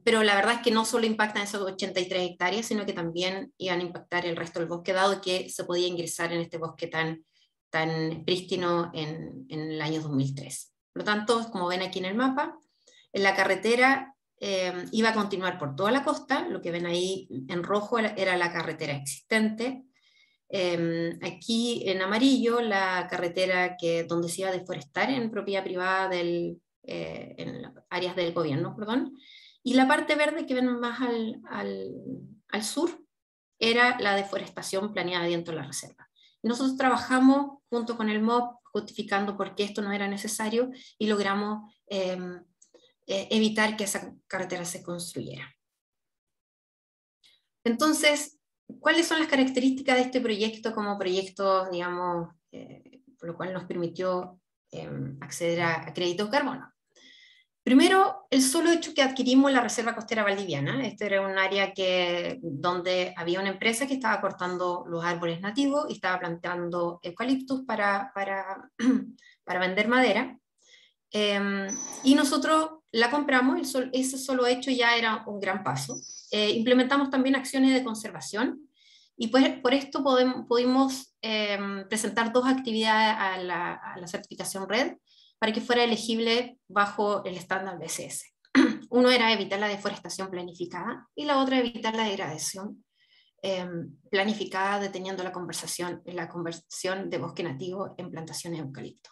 pero la verdad es que no solo impactan esas 83 hectáreas, sino que también iban a impactar el resto del bosque, dado que se podía ingresar en este bosque tan tan prístino en el año 2003. Por lo tanto, como ven aquí en el mapa, en la carretera iba a continuar por toda la costa. Lo que ven ahí en rojo era la carretera existente. Aquí en amarillo la carretera donde se iba a deforestar en propiedad privada en las áreas del gobierno, perdón. Y la parte verde que ven más al sur era la deforestación planeada dentro de la reserva. Nosotros trabajamos junto con el MOB justificando por qué esto no era necesario y logramos evitar que esa carretera se construyera. Entonces, ¿cuáles son las características de este proyecto como proyecto, digamos, por lo cual nos permitió acceder a créditos de carbono? Primero, el solo hecho que adquirimos la Reserva Costera Valdiviana. Este era un área donde había una empresa que estaba cortando los árboles nativos y estaba plantando eucaliptus para vender madera. Y nosotros la compramos, ese solo hecho ya era un gran paso. Implementamos también acciones de conservación y pues por esto pudimos presentar 2 actividades a la certificación RED para que fuera elegible bajo el estándar BCS. Uno era evitar la deforestación planificada y la otra evitar la degradación planificada deteniendo la conversión de bosque nativo en plantaciones de eucalipto.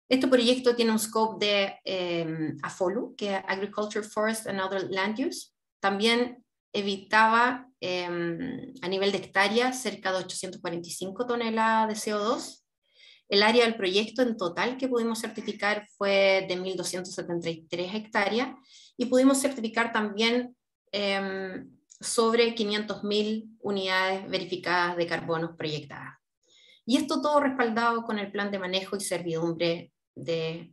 Este proyecto tiene un scope de AFOLU, que es Agriculture, Forest and Other Land Use. También evitaba a nivel de hectárea cerca de 845 toneladas de CO2. El área del proyecto en total que pudimos certificar fue de 1.273 hectáreas y pudimos certificar también sobre 500.000 unidades verificadas de carbono proyectadas. Y esto todo respaldado con el plan de manejo y servidumbre de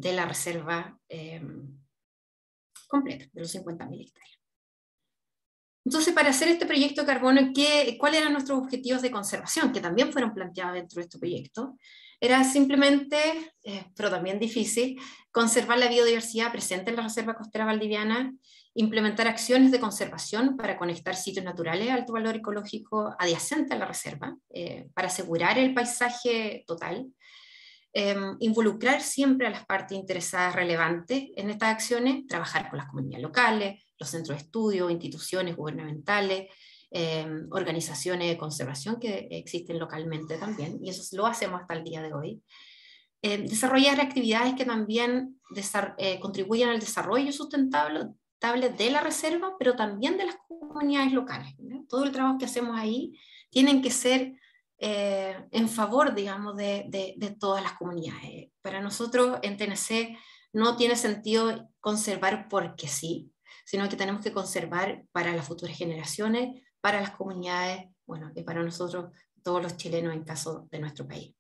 la reserva completa, de los 50.000 hectáreas. Entonces, para hacer este proyecto de carbono, ¿cuáles eran nuestros objetivos de conservación? Que también fueron planteados dentro de este proyecto. Era simplemente, pero también difícil, conservar la biodiversidad presente en la Reserva Costera Valdiviana, implementar acciones de conservación para conectar sitios naturales de alto valor ecológico adyacentes a la reserva, para asegurar el paisaje total, involucrar siempre a las partes interesadas relevantes en estas acciones, trabajar con las comunidades locales, los centros de estudio, instituciones gubernamentales, organizaciones de conservación que existen localmente también, y eso lo hacemos hasta el día de hoy. Desarrollar actividades que también contribuyan al desarrollo sustentable de la reserva, pero también de las comunidades locales, ¿no? Todo el trabajo que hacemos ahí tienen que ser en favor, digamos, de todas las comunidades. Para nosotros en TNC no tiene sentido conservar porque sí, sino que tenemos que conservar para las futuras generaciones, para las comunidades, bueno, y para nosotros, todos los chilenos en caso de nuestro país.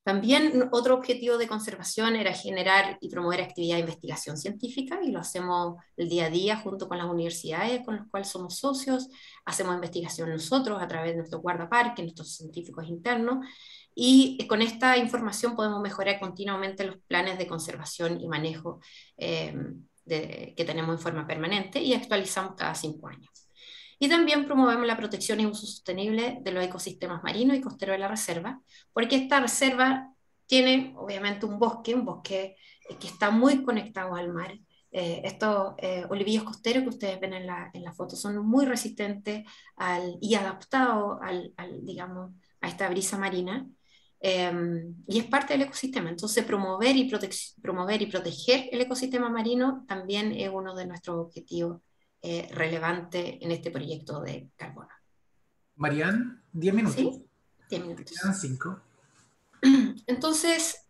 También otro objetivo de conservación era generar y promover actividad de investigación científica, y lo hacemos el día a día junto con las universidades con las cuales somos socios. Hacemos investigación nosotros a través de nuestro guardaparque, nuestros científicos internos, y con esta información podemos mejorar continuamente los planes de conservación y manejo que tenemos en forma permanente y actualizamos cada 5 años. Y también promovemos la protección y uso sostenible de los ecosistemas marinos y costeros de la reserva, porque esta reserva tiene obviamente un bosque que está muy conectado al mar. Estos olivillos costeros que ustedes ven en la foto son muy resistentes y adaptados digamos, a esta brisa marina. Y es parte del ecosistema. Entonces promover y proteger el ecosistema marino también es uno de nuestros objetivos relevante en este proyecto de carbono. Marian, 10 minutos. Sí, 10 minutos. Quedan 5. Entonces,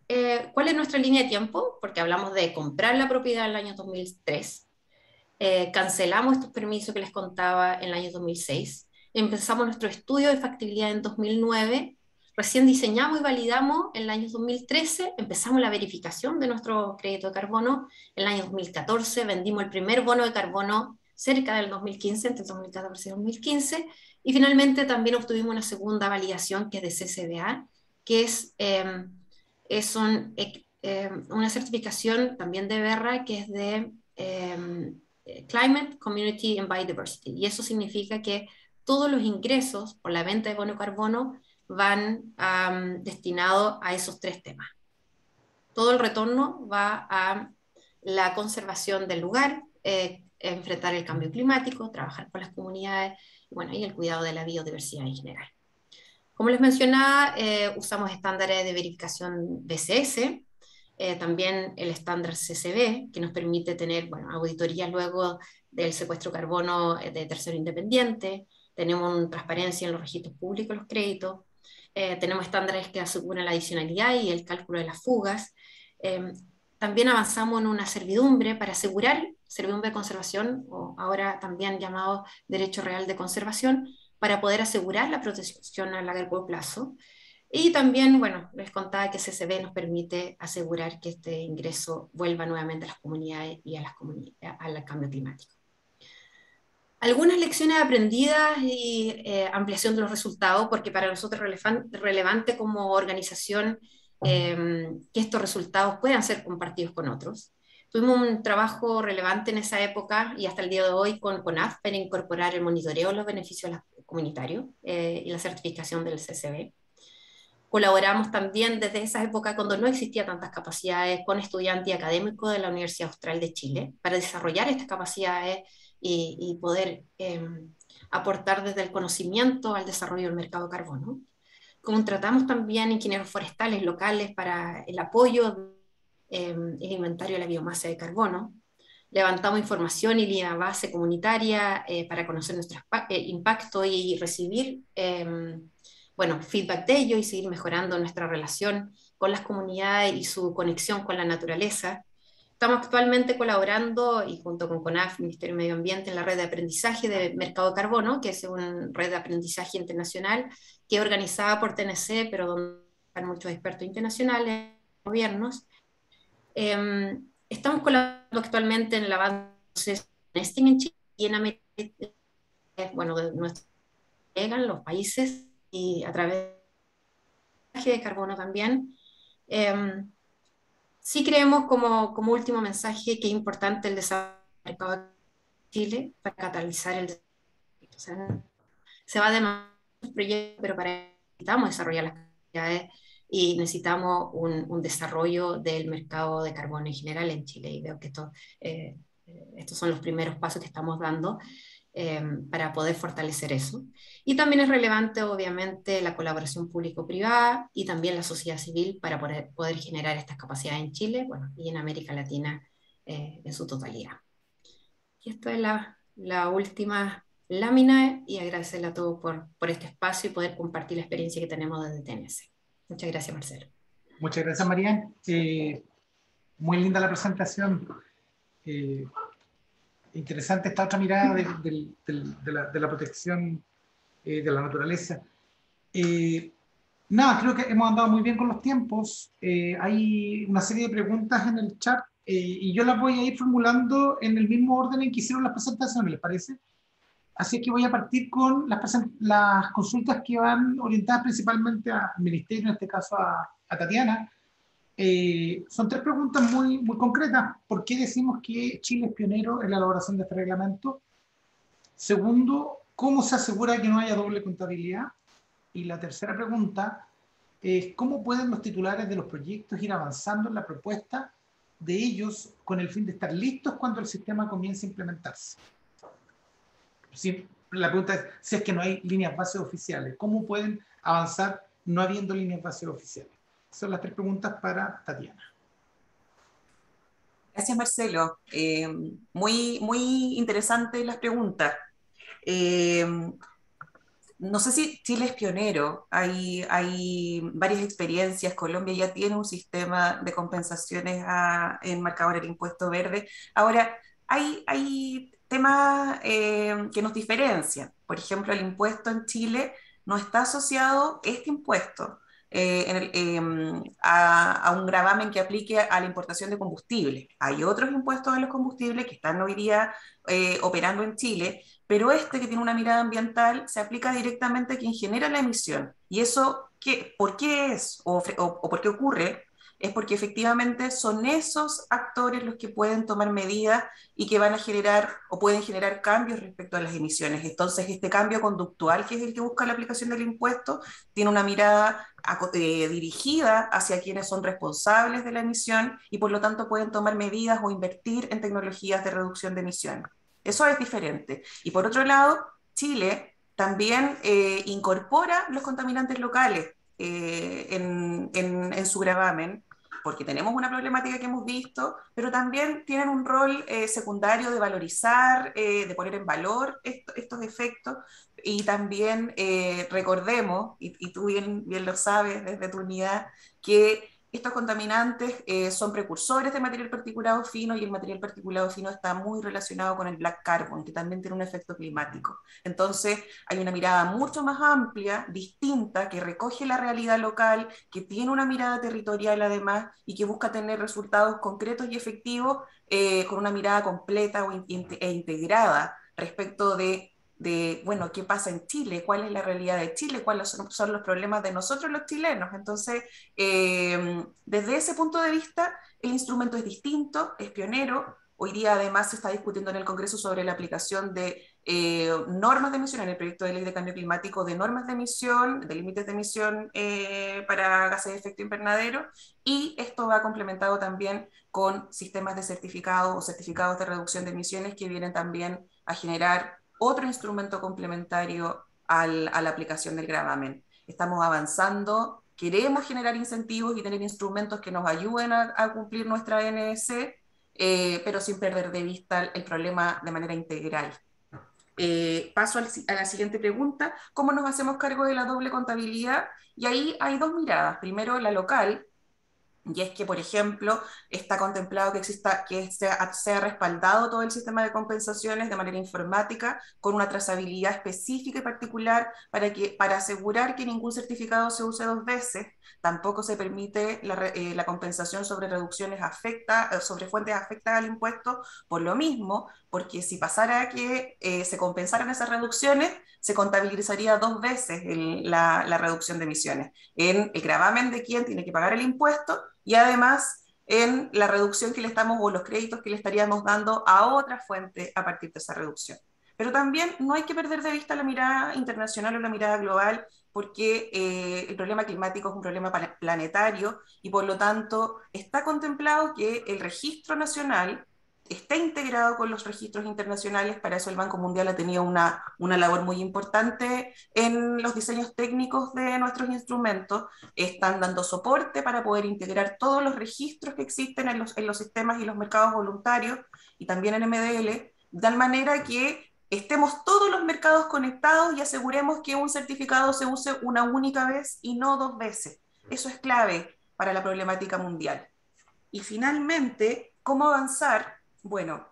¿cuál es nuestra línea de tiempo? Porque hablamos de comprar la propiedad en el año 2003, cancelamos estos permisos que les contaba en el año 2006, empezamos nuestro estudio de factibilidad en 2009, recién diseñamos y validamos en el año 2013, empezamos la verificación de nuestro crédito de carbono, en el año 2014 vendimos el primer bono de carbono cerca del 2015, entre el 2014 y 2015, y finalmente también obtuvimos una segunda validación que es de CCBA, que es una certificación también de BERRA, que es de Climate, Community and Biodiversity, y eso significa que todos los ingresos por la venta de bono carbono van destinados a esos tres temas. Todo el retorno va a la conservación del lugar, enfrentar el cambio climático, trabajar con las comunidades, bueno, y el cuidado de la biodiversidad en general. Como les mencionaba, usamos estándares de verificación BCS, también el estándar CCB, que nos permite tener, bueno, auditorías luego del secuestro de carbono de tercero independiente, tenemos transparencia en los registros públicos, los créditos, tenemos estándares que aseguran la adicionalidad y el cálculo de las fugas. También avanzamos en una servidumbre para asegurar, servidumbre de conservación, o ahora también llamado derecho real de conservación, para poder asegurar la protección a largo plazo. Y también, bueno, les contaba que CCB nos permite asegurar que este ingreso vuelva nuevamente a las comunidades y al cambio climático. Algunas lecciones aprendidas y ampliación de los resultados, porque para nosotros es relevante como organización que estos resultados puedan ser compartidos con otros. Tuvimos un trabajo relevante en esa época y hasta el día de hoy con CONAF para incorporar el monitoreo de los beneficios comunitarios y la certificación del CCB. Colaboramos también desde esa época, cuando no existían tantas capacidades, con estudiantes y académicos de la Universidad Austral de Chile para desarrollar estas capacidades y poder aportar desde el conocimiento al desarrollo del mercado de carbono. Contratamos también ingenieros forestales locales para el apoyo del inventario de la biomasa de carbono. Levantamos información y línea base comunitaria para conocer nuestro impacto y recibir bueno, feedback de ello y seguir mejorando nuestra relación con las comunidades y su conexión con la naturaleza. Estamos actualmente colaborando y junto con CONAF, Ministerio de Medio Ambiente, en la red de aprendizaje de mercado de carbono, que es una red de aprendizaje internacional que es organizada por TNC, pero donde están muchos expertos internacionales, gobiernos. Estamos colaborando actualmente en el avance de nesting en Chile y en América, bueno, de nuestros colegas, los países, y a través de carbono también. Sí creemos como último mensaje que es importante el desarrollo del mercado de Chile para catalizar el desarrollo. O sea, se va a demandar un proyecto, pero para eso necesitamos desarrollar las capacidades y necesitamos un desarrollo del mercado de carbono en general en Chile. Y veo que estos son los primeros pasos que estamos dando para poder fortalecer eso. Y también es relevante, obviamente, la colaboración público-privada y también la sociedad civil para poder generar estas capacidades en Chile, bueno, y en América Latina en su totalidad. Y esta es la última lámina y agradecerle a todos por este espacio y poder compartir la experiencia que tenemos desde TNC. Muchas gracias, Marcelo. Muchas gracias, Marian. Muy linda la presentación. Interesante esta otra mirada de la protección de la naturaleza. Nada, creo que hemos andado muy bien con los tiempos. Hay una serie de preguntas en el chat y yo las voy a ir formulando en el mismo orden en que hicieron las presentaciones, ¿les parece? Así que voy a partir con las consultas que van orientadas principalmente al Ministerio, en este caso a Tatiana. Son tres preguntas muy concretas. ¿Por qué decimos que Chile es pionero en la elaboración de este reglamento? Segundo, ¿cómo se asegura que no haya doble contabilidad? Y la tercera pregunta es ¿cómo pueden los titulares de los proyectos ir avanzando en la propuesta de ellos con el fin de estar listos cuando el sistema comience a implementarse? Sí, la pregunta es si es que no hay líneas bases oficiales. ¿Cómo pueden avanzar no habiendo líneas bases oficiales? Son las tres preguntas para Tatiana. Gracias, Marcelo. Muy interesantes las preguntas. No sé si Chile es pionero. Hay varias experiencias. Colombia ya tiene un sistema de compensaciones enmarcado en el impuesto verde. Ahora, hay temas que nos diferencian. Por ejemplo, el impuesto en Chile no está asociado, este impuesto, a un gravamen que aplique a la importación de combustible. Hay otros impuestos a los combustibles que están hoy día operando en Chile, pero este que tiene una mirada ambiental se aplica directamente a quien genera la emisión. ¿Y eso por qué es o por qué ocurre? es porque efectivamente son esos actores los que pueden tomar medidas y que van a generar o pueden generar cambios respecto a las emisiones. Entonces, este cambio conductual, que es el que busca la aplicación del impuesto, tiene una mirada dirigida hacia quienes son responsables de la emisión y por lo tanto pueden tomar medidas o invertir en tecnologías de reducción de emisiones. Eso es diferente. Y por otro lado, Chile también incorpora los contaminantes locales en su gravamen, porque tenemos una problemática que hemos visto, pero también tienen un rol secundario de valorizar, de poner en valor estos efectos, y también recordemos, y tú bien lo sabes desde tu unidad, que estos contaminantes son precursores de material particulado fino, y el material particulado fino está muy relacionado con el black carbon, que también tiene un efecto climático. Entonces, hay una mirada mucho más amplia, distinta, que recoge la realidad local, que tiene una mirada territorial además, y que busca tener resultados concretos y efectivos con una mirada completa e integrada respecto bueno, qué pasa en Chile, cuál es la realidad de Chile, cuáles son los problemas de nosotros los chilenos. Entonces, desde ese punto de vista, el instrumento es distinto, es pionero. Hoy día además se está discutiendo en el Congreso sobre la aplicación de normas de emisión en el proyecto de ley de cambio climático, de normas de emisión, de límites de emisión para gases de efecto invernadero, y esto va complementado también con sistemas de certificados o certificados de reducción de emisiones que vienen también a generar otro instrumento complementario a la aplicación del gravamen. Estamos avanzando, queremos generar incentivos y tener instrumentos que nos ayuden a cumplir nuestra NDC, pero sin perder de vista el problema de manera integral. Paso a la siguiente pregunta: ¿cómo nos hacemos cargo de la doble contabilidad? Y ahí hay dos miradas. Primero, la local, y es que, por ejemplo, está contemplado que sea respaldado todo el sistema de compensaciones de manera informática, con una trazabilidad específica y particular para asegurar que ningún certificado se use dos veces. Tampoco se permite la compensación sobre reducciones sobre fuentes afectadas al impuesto, por lo mismo, porque si pasara que se compensaran esas reducciones, se contabilizaría dos veces la reducción de emisiones, en el gravamen de quien tiene que pagar el impuesto, y además en la reducción que le estamos, o los créditos que le estaríamos dando a otra fuente a partir de esa reducción. Pero también no hay que perder de vista la mirada internacional o la mirada global, porque el problema climático es un problema planetario, y por lo tanto está contemplado que el registro nacional está integrado con los registros internacionales. Para eso el Banco Mundial ha tenido una labor muy importante en los diseños técnicos de nuestros instrumentos. Están dando soporte para poder integrar todos los registros que existen en los sistemas y los mercados voluntarios, y también en MDL, de tal manera que estemos todos los mercados conectados y aseguremos que un certificado se use una única vez y no dos veces. Eso es clave para la problemática mundial. Y finalmente, ¿cómo avanzar? Bueno,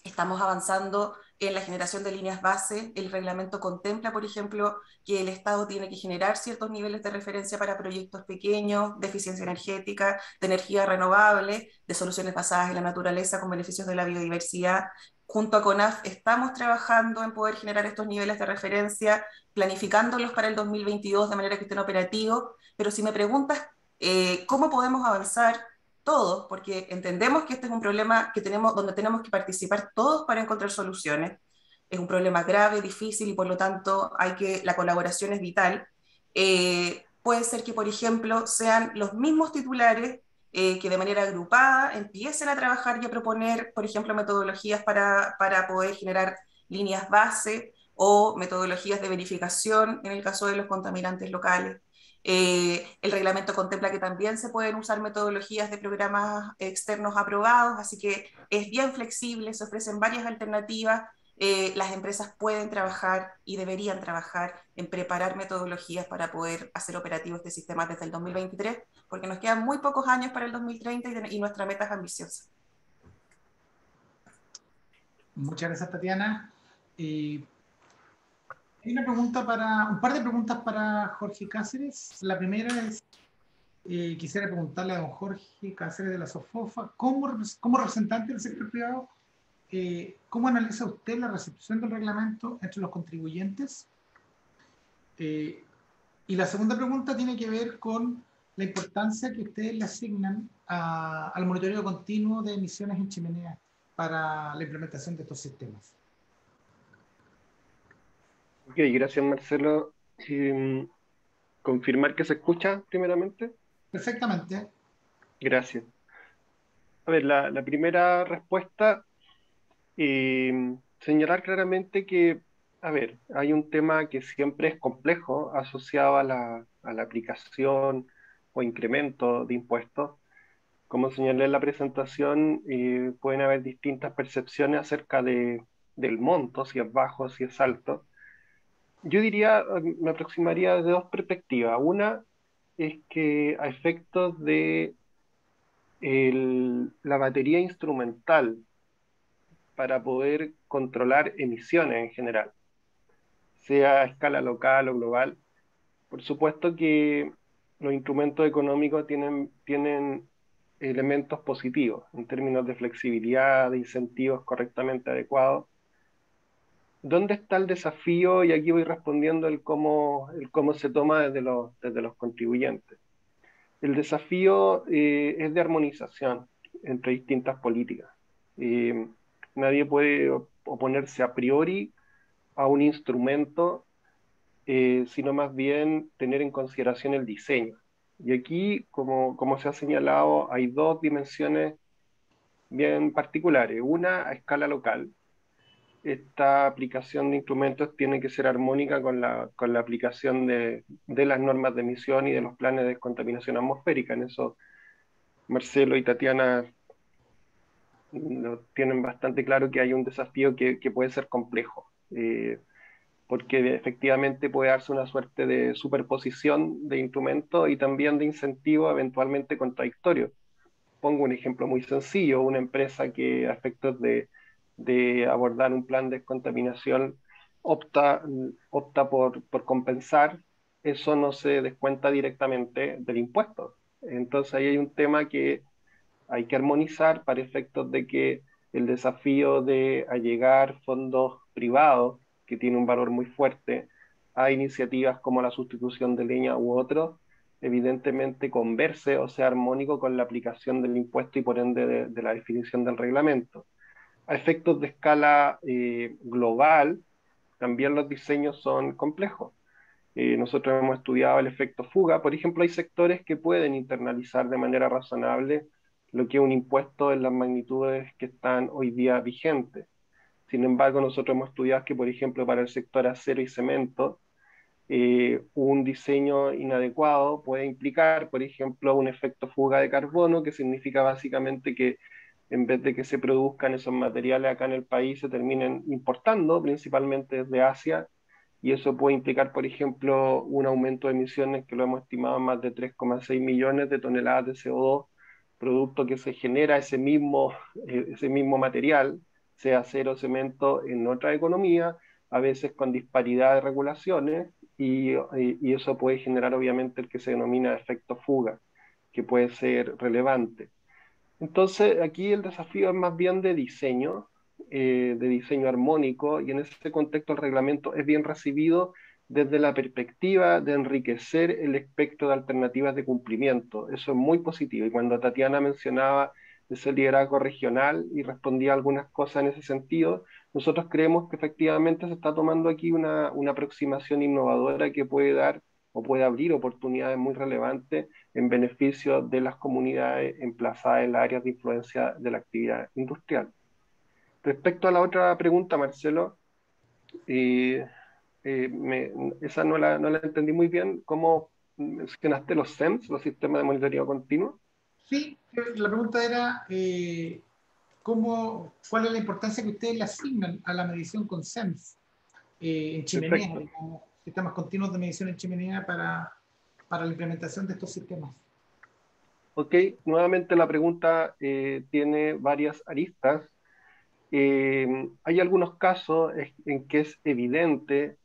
estamos avanzando en la generación de líneas base. El reglamento contempla, por ejemplo, que el Estado tiene que generar ciertos niveles de referencia para proyectos pequeños, de eficiencia energética, de energía renovable, de soluciones basadas en la naturaleza con beneficios de la biodiversidad. Junto a CONAF estamos trabajando en poder generar estos niveles de referencia, planificándolos para el 2022 de manera que estén operativos. Pero si me preguntas cómo podemos avanzar, todos, porque entendemos que este es un problema donde tenemos que participar todos para encontrar soluciones. Es un problema grave, difícil, y por lo tanto la colaboración es vital. Puede ser que, por ejemplo, sean los mismos titulares que de manera agrupada empiecen a trabajar y a proponer, por ejemplo, metodologías para poder generar líneas base, o metodologías de verificación en el caso de los contaminantes locales. El reglamento contempla que también se pueden usar metodologías de programas externos aprobados, así que es bien flexible, se ofrecen varias alternativas. Las empresas pueden trabajar y deberían trabajar en preparar metodologías para poder hacer operativos este sistema desde el 2023, porque nos quedan muy pocos años para el 2030 y nuestra meta es ambiciosa. Muchas gracias, Tatiana. Hay un par de preguntas para Jorge Cáceres. La primera es, quisiera preguntarle a don Jorge Cáceres de la SOFOFA, como representante del sector privado, ¿cómo analiza usted la recepción del reglamento entre los contribuyentes? Y la segunda pregunta tiene que ver con la importancia que ustedes le asignan al monitoreo continuo de emisiones en chimenea para la implementación de estos sistemas. Ok, gracias Marcelo. Confirmar que se escucha primeramente. Perfectamente. Gracias. A ver, la primera respuesta, señalar claramente que, a ver, hay un tema que siempre es complejo asociado a la aplicación o incremento de impuestos. Como señalé en la presentación, pueden haber distintas percepciones acerca del monto, si es bajo, si es alto. Yo diría, me aproximaría de dos perspectivas. Una es que a efectos de la batería instrumental para poder controlar emisiones en general, sea a escala local o global, por supuesto que los instrumentos económicos tienen elementos positivos en términos de flexibilidad, de incentivos correctamente adecuados. ¿Dónde está el desafío? Y aquí voy respondiendo el cómo se toma desde los contribuyentes. El desafío es de armonización entre distintas políticas. Eh, Nadie puede oponerse a priori a un instrumento, sino más bien tener en consideración el diseño. Y aquí, como se ha señalado, hay dos dimensiones bien particulares. Una a escala local. Esta aplicación de instrumentos tiene que ser armónica con la aplicación de las normas de emisión y de los planes de descontaminación atmosférica. En eso Marcelo y Tatiana lo tienen bastante claro que hay un desafío que puede ser complejo, porque efectivamente puede darse una suerte de superposición de instrumentos y también de incentivos eventualmente contradictorios. Pongo un ejemplo muy sencillo: una empresa que a efectos de abordar un plan de descontaminación opta por compensar, eso no se descuenta directamente del impuesto. Entonces ahí hay un tema que hay que armonizar para efectos de que el desafío de allegar fondos privados, que tiene un valor muy fuerte, a iniciativas como la sustitución de leña u otros, evidentemente converse o sea armónico con la aplicación del impuesto y por ende de la definición del reglamento. A efectos de escala global, también los diseños son complejos. Nosotros hemos estudiado el efecto fuga. Por ejemplo, hay sectores que pueden internalizar de manera razonable lo que es un impuesto en las magnitudes que están hoy día vigentes. Sin embargo, nosotros hemos estudiado que, por ejemplo, para el sector acero y cemento, un diseño inadecuado puede implicar, por ejemplo, un efecto fuga de carbono, que significa básicamente que en vez de que se produzcan esos materiales acá en el país, se terminen importando, principalmente desde Asia, y eso puede implicar, por ejemplo, un aumento de emisiones que lo hemos estimado en más de 3,6 millones de toneladas de CO2, producto que se genera ese mismo material, sea acero o cemento, en otra economía, a veces con disparidad de regulaciones, y eso puede generar obviamente el que se denomina efecto fuga, que puede ser relevante. Entonces, aquí el desafío es más bien de diseño armónico, y en ese contexto el reglamento es bien recibido desde la perspectiva de enriquecer el espectro de alternativas de cumplimiento. Eso es muy positivo. Y cuando Tatiana mencionaba ese liderazgo regional y respondía a algunas cosas en ese sentido, nosotros creemos que efectivamente se está tomando aquí una aproximación innovadora que puede dar o puede abrir oportunidades muy relevantes en beneficio de las comunidades emplazadas en las áreas de influencia de la actividad industrial. Respecto a la otra pregunta, Marcelo, eh, esa no la entendí muy bien. ¿Cómo mencionaste los SEMS, los sistemas de monitoreo continuo? Sí, la pregunta era cuál es la importancia que ustedes le asignan a la medición con SEMS en chimenea, Perfecto. digamos, sistemas continuos de medición en chimenea para la implementación de estos sistemas. Ok, nuevamente la pregunta tiene varias aristas. Hay algunos casos en que es evidente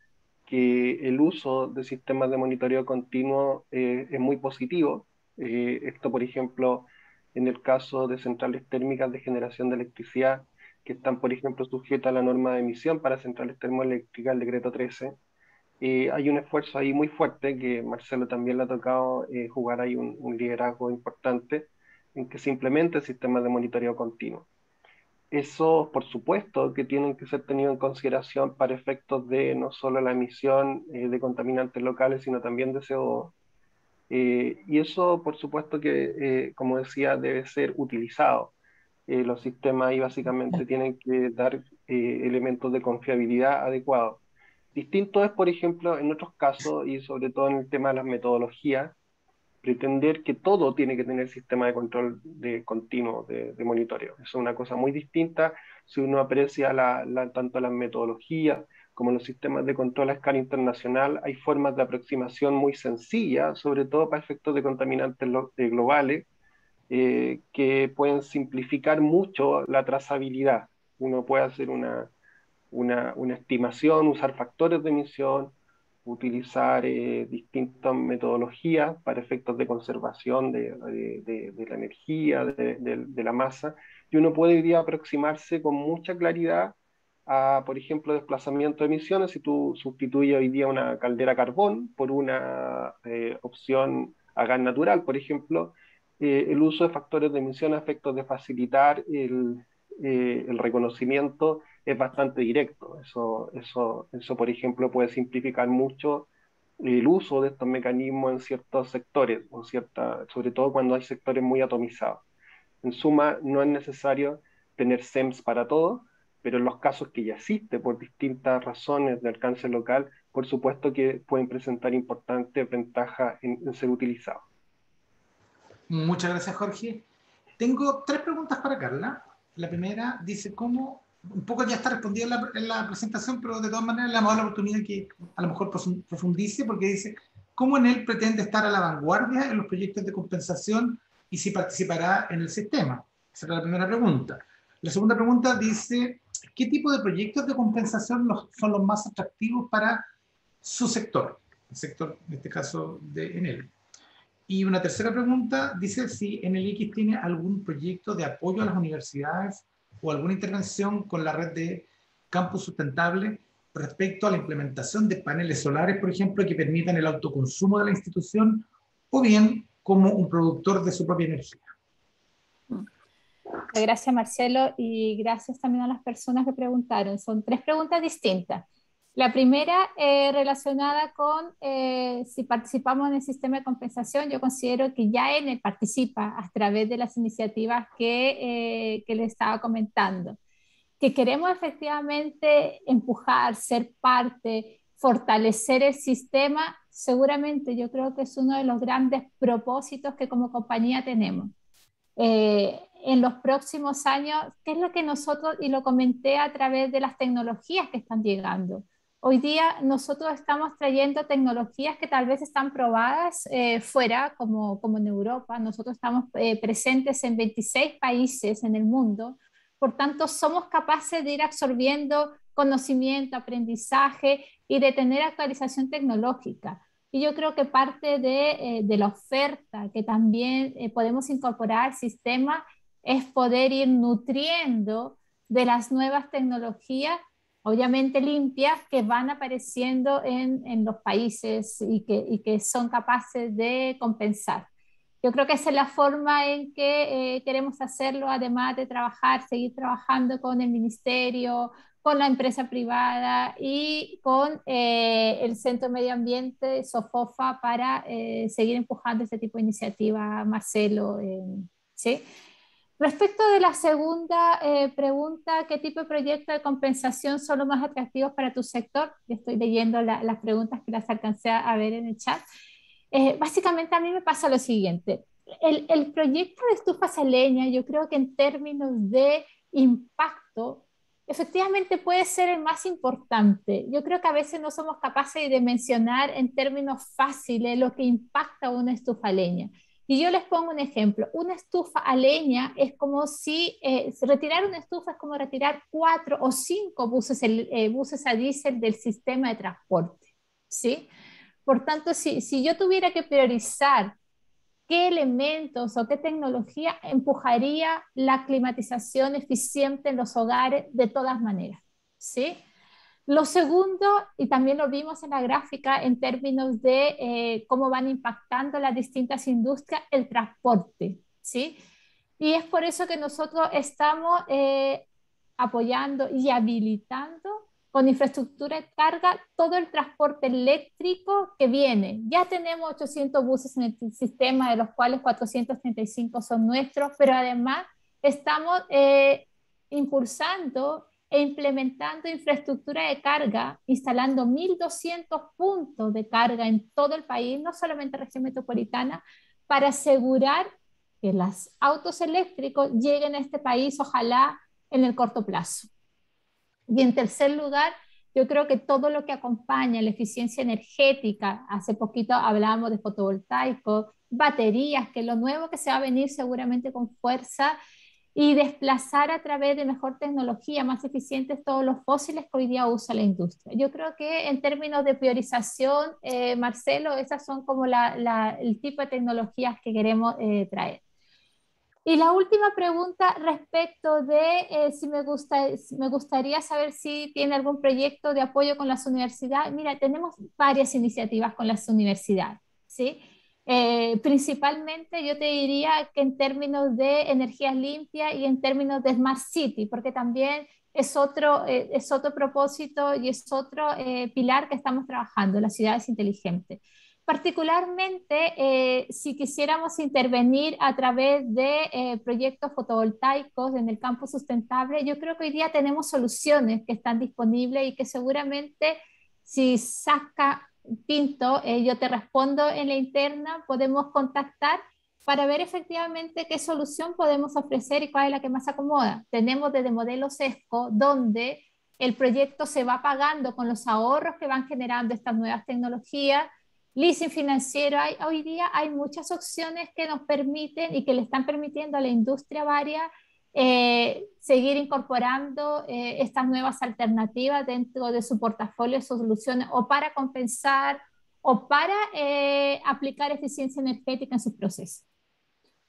que el uso de sistemas de monitoreo continuo es muy positivo. Esto, por ejemplo, en el caso de centrales térmicas de generación de electricidad, que están, por ejemplo, sujetas a la norma de emisión para centrales termoeléctricas, el decreto 13. hay un esfuerzo ahí muy fuerte, que Marcelo también le ha tocado jugar ahí un liderazgo importante, en que se implemente sistemas de monitoreo continuo. Eso, por supuesto, que tienen que ser tenidos en consideración para efectos de no solo la emisión de contaminantes locales, sino también de CO2. Y eso, por supuesto que, como decía, debe ser utilizado. Los sistemas ahí básicamente tienen que dar elementos de confiabilidad adecuados. Distinto es, por ejemplo, en otros casos, y sobre todo en el tema de las metodologías, pretender que todo tiene que tener sistema de control de continuo, de monitoreo. Eso es una cosa muy distinta si uno aprecia tanto las metodologías como los sistemas de control a escala internacional. Hay formas de aproximación muy sencillas, sobre todo para efectos de contaminantes globales, que pueden simplificar mucho la trazabilidad. Uno puede hacer una estimación, usar factores de emisión, utilizar distintas metodologías para efectos de conservación de la energía, de la masa, y uno puede hoy día aproximarse con mucha claridad a, por ejemplo, desplazamiento de emisiones. Si tú sustituyes hoy día una caldera a carbón por una opción a gas natural, por ejemplo, el uso de factores de emisión a efectos de facilitar el reconocimiento es bastante directo. Eso, por ejemplo, puede simplificar mucho el uso de estos mecanismos en ciertos sectores, sobre todo cuando hay sectores muy atomizados. En suma, no es necesario tener SEMS para todo, pero en los casos que ya existe por distintas razones de alcance local, por supuesto que pueden presentar importantes ventajas en ser utilizados. Muchas gracias, Jorge. Tengo 3 preguntas para Carla. La primera dice cómo, un poco ya está respondida en la presentación, pero de todas maneras le vamos a dar la oportunidad que a lo mejor profundice, porque dice, ¿cómo en él pretende estar a la vanguardia en los proyectos de compensación y si participará en el sistema? Esa es la primera pregunta. La segunda pregunta dice, ¿qué tipo de proyectos de compensación son los más atractivos para su sector? El sector, en este caso, de Enel. Y una tercera pregunta dice si Enel X tiene algún proyecto de apoyo a las universidades o alguna intervención con la red de campus sustentable respecto a la implementación de paneles solares, por ejemplo, que permitan el autoconsumo de la institución, o bien como un productor de su propia energía. Gracias, Marcelo, y gracias también a las personas que preguntaron. Son 3 preguntas distintas. La primera, relacionada con si participamos en el sistema de compensación. Yo considero que ya Enel participa a través de las iniciativas que le estaba comentando. Que queremos efectivamente empujar, ser parte, fortalecer el sistema, seguramente yo creo que es uno de los grandes propósitos que como compañía tenemos. En los próximos años, ¿qué es lo que nosotros, y lo comenté a través de las tecnologías que están llegando? Hoy día nosotros estamos trayendo tecnologías que tal vez están probadas fuera, como en Europa. Nosotros estamos presentes en 26 países en el mundo. Por tanto, somos capaces de ir absorbiendo conocimiento, aprendizaje y de tener actualización tecnológica. Y yo creo que parte de la oferta que también podemos incorporar al sistema es poder ir nutriendo de las nuevas tecnologías, obviamente limpias, que van apareciendo en los países y que son capaces de compensar. Yo creo que esa es la forma en que queremos hacerlo, además de seguir trabajando con el ministerio, con la empresa privada y con el Centro de Medio Ambiente, SOFOFA, para seguir empujando este tipo de iniciativa, Marcelo. ¿Sí? Respecto de la segunda pregunta, ¿qué tipo de proyectos de compensación son los más atractivos para tu sector? Yo estoy leyendo las preguntas que las alcancé a ver en el chat. Básicamente a mí me pasa lo siguiente. El proyecto de estufas a leña, yo creo que en términos de impacto, efectivamente puede ser el más importante. Yo creo que a veces no somos capaces de mencionar en términos fáciles lo que impacta una estufa a leña. Y yo les pongo un ejemplo. Una estufa a leña es como si retirar una estufa es como retirar 4 o 5 buses a diésel del sistema de transporte, ¿sí? Por tanto, si yo tuviera que priorizar qué elementos o qué tecnología empujaría la climatización eficiente en los hogares, de todas maneras, ¿sí? Lo segundo, y también lo vimos en la gráfica en términos de cómo van impactando las distintas industrias, el transporte, ¿sí? Y es por eso que nosotros estamos apoyando y habilitando con infraestructura de carga todo el transporte eléctrico que viene. Ya tenemos 800 buses en el sistema, de los cuales 435 son nuestros, pero además estamos impulsando e implementando infraestructura de carga, instalando 1.200 puntos de carga en todo el país, no solamente en la región metropolitana, para asegurar que los autos eléctricos lleguen a este país, ojalá en el corto plazo. Y en tercer lugar, yo creo que todo lo que acompaña la eficiencia energética, hace poquito hablábamos de fotovoltaicos, baterías, que es lo nuevo que se va a venir seguramente con fuerza, y desplazar a través de mejor tecnología, más eficientes, todos los fósiles que hoy día usa la industria. Yo creo que en términos de priorización, Marcelo, esas son como el tipo de tecnologías que queremos traer. Y la última pregunta respecto de si me gustaría saber si tiene algún proyecto de apoyo con las universidades. Mira, tenemos varias iniciativas con las universidades, ¿sí? Principalmente yo te diría que en términos de energías limpias y en términos de Smart City, porque también es otro propósito y es otro pilar que estamos trabajando, las ciudades inteligentes. Particularmente, si quisiéramos intervenir a través de proyectos fotovoltaicos en el campo sustentable, yo creo que hoy día tenemos soluciones que están disponibles y que seguramente si saca Pinto, yo te respondo en la interna, podemos contactar para ver efectivamente qué solución podemos ofrecer y cuál es la que más acomoda. Tenemos desde modelos ESCO, donde el proyecto se va pagando con los ahorros que van generando estas nuevas tecnologías. Leasing financiero, hoy día hay muchas opciones que nos permiten y que le están permitiendo a la industria varia seguir incorporando estas nuevas alternativas dentro de su portafolio de soluciones o para compensar o para aplicar eficiencia energética en sus procesos.